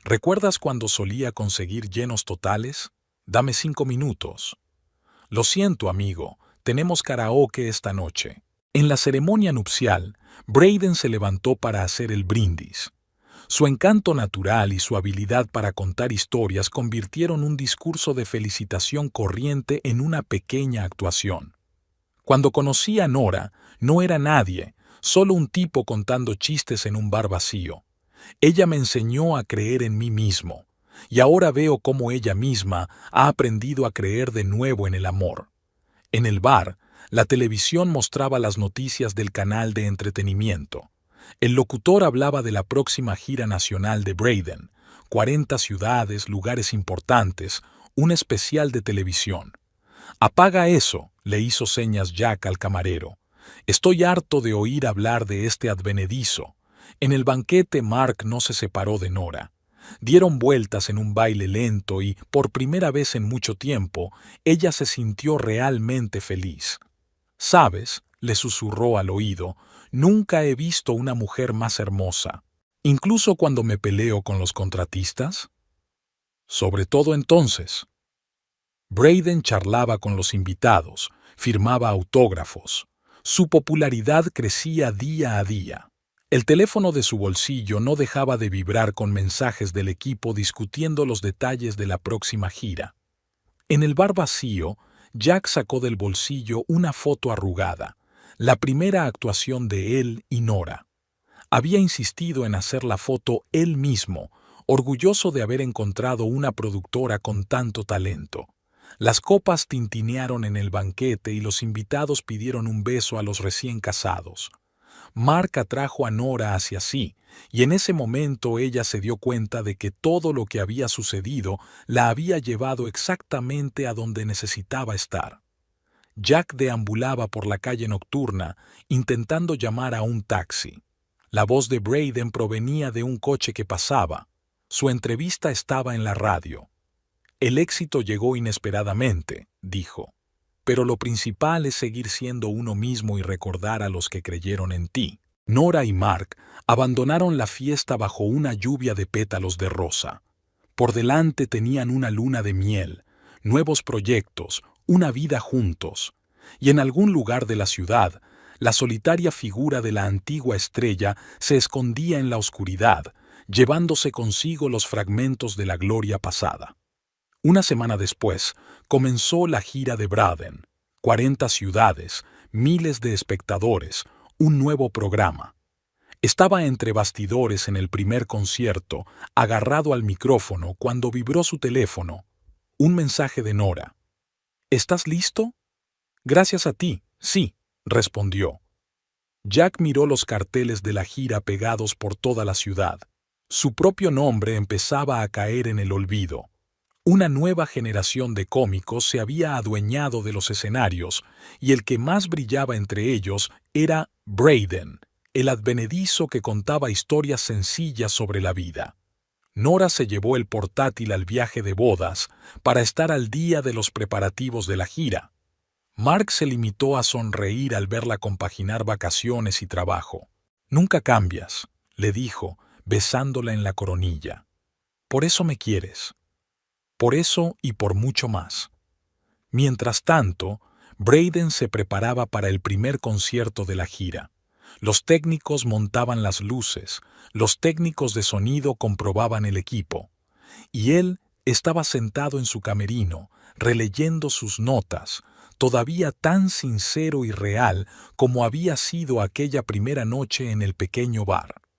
«¿Recuerdas cuando solía conseguir llenos totales? Dame 5 minutos». «Lo siento, amigo, tenemos karaoke esta noche». En la ceremonia nupcial, Braden se levantó para hacer el brindis. Su encanto natural y su habilidad para contar historias convirtieron un discurso de felicitación corriente en una pequeña actuación. Cuando conocí a Nora, no era nadie, solo un tipo contando chistes en un bar vacío. Ella me enseñó a creer en mí mismo. y ahora veo cómo ella misma ha aprendido a creer de nuevo en el amor. En el bar, la televisión mostraba las noticias del canal de entretenimiento. El locutor hablaba de la próxima gira nacional de Braden, 40 ciudades, lugares importantes, un especial de televisión. «Apaga eso», le hizo señas Jack al camarero. «Estoy harto de oír hablar de este advenedizo». En el banquete Mark no se separó de Nora. Dieron vueltas en un baile lento y, por primera vez en mucho tiempo, ella se sintió realmente feliz. «¿Sabes?», le susurró al oído, «nunca he visto una mujer más hermosa. Incluso cuando me peleo con los contratistas». «Sobre todo entonces». Braden charlaba con los invitados, firmaba autógrafos. Su popularidad crecía día a día. El teléfono de su bolsillo no dejaba de vibrar con mensajes del equipo discutiendo los detalles de la próxima gira. En el bar vacío, Jack sacó del bolsillo una foto arrugada, la primera actuación de él y Nora. Había insistido en hacer la foto él mismo, orgulloso de haber encontrado una productora con tanto talento. Las copas tintinearon en el banquete y los invitados pidieron un beso a los recién casados. Mark atrajo a Nora hacia sí, y en ese momento ella se dio cuenta de que todo lo que había sucedido la había llevado exactamente a donde necesitaba estar. Jack deambulaba por la calle nocturna, intentando llamar a un taxi. La voz de Braden provenía de un coche que pasaba. Su entrevista estaba en la radio. «El éxito llegó inesperadamente», dijo. «Pero lo principal es seguir siendo uno mismo y recordar a los que creyeron en ti». Nora y Mark abandonaron la fiesta bajo una lluvia de pétalos de rosa. Por delante tenían una luna de miel, nuevos proyectos, una vida juntos. Y en algún lugar de la ciudad, la solitaria figura de la antigua estrella se escondía en la oscuridad, llevándose consigo los fragmentos de la gloria pasada. Una semana después, comenzó la gira de Braden. 40 ciudades, miles de espectadores, un nuevo programa. Estaba entre bastidores en el primer concierto, agarrado al micrófono cuando vibró su teléfono. Un mensaje de Nora. «¿Estás listo?» «Gracias a ti, sí», respondió. Jack miró los carteles de la gira pegados por toda la ciudad. Su propio nombre empezaba a caer en el olvido. Una nueva generación de cómicos se había adueñado de los escenarios, y el que más brillaba entre ellos era Braden, el advenedizo que contaba historias sencillas sobre la vida. Nora se llevó el portátil al viaje de bodas para estar al día de los preparativos de la gira. Mark se limitó a sonreír al verla compaginar vacaciones y trabajo. «Nunca cambias», le dijo, besándola en la coronilla. «Por eso me quieres. Por eso y por mucho más». Mientras tanto, Braden se preparaba para el primer concierto de la gira. Los técnicos montaban las luces, los técnicos de sonido comprobaban el equipo. Y él estaba sentado en su camerino, releyendo sus notas, todavía tan sincero y real como había sido aquella primera noche en el pequeño bar.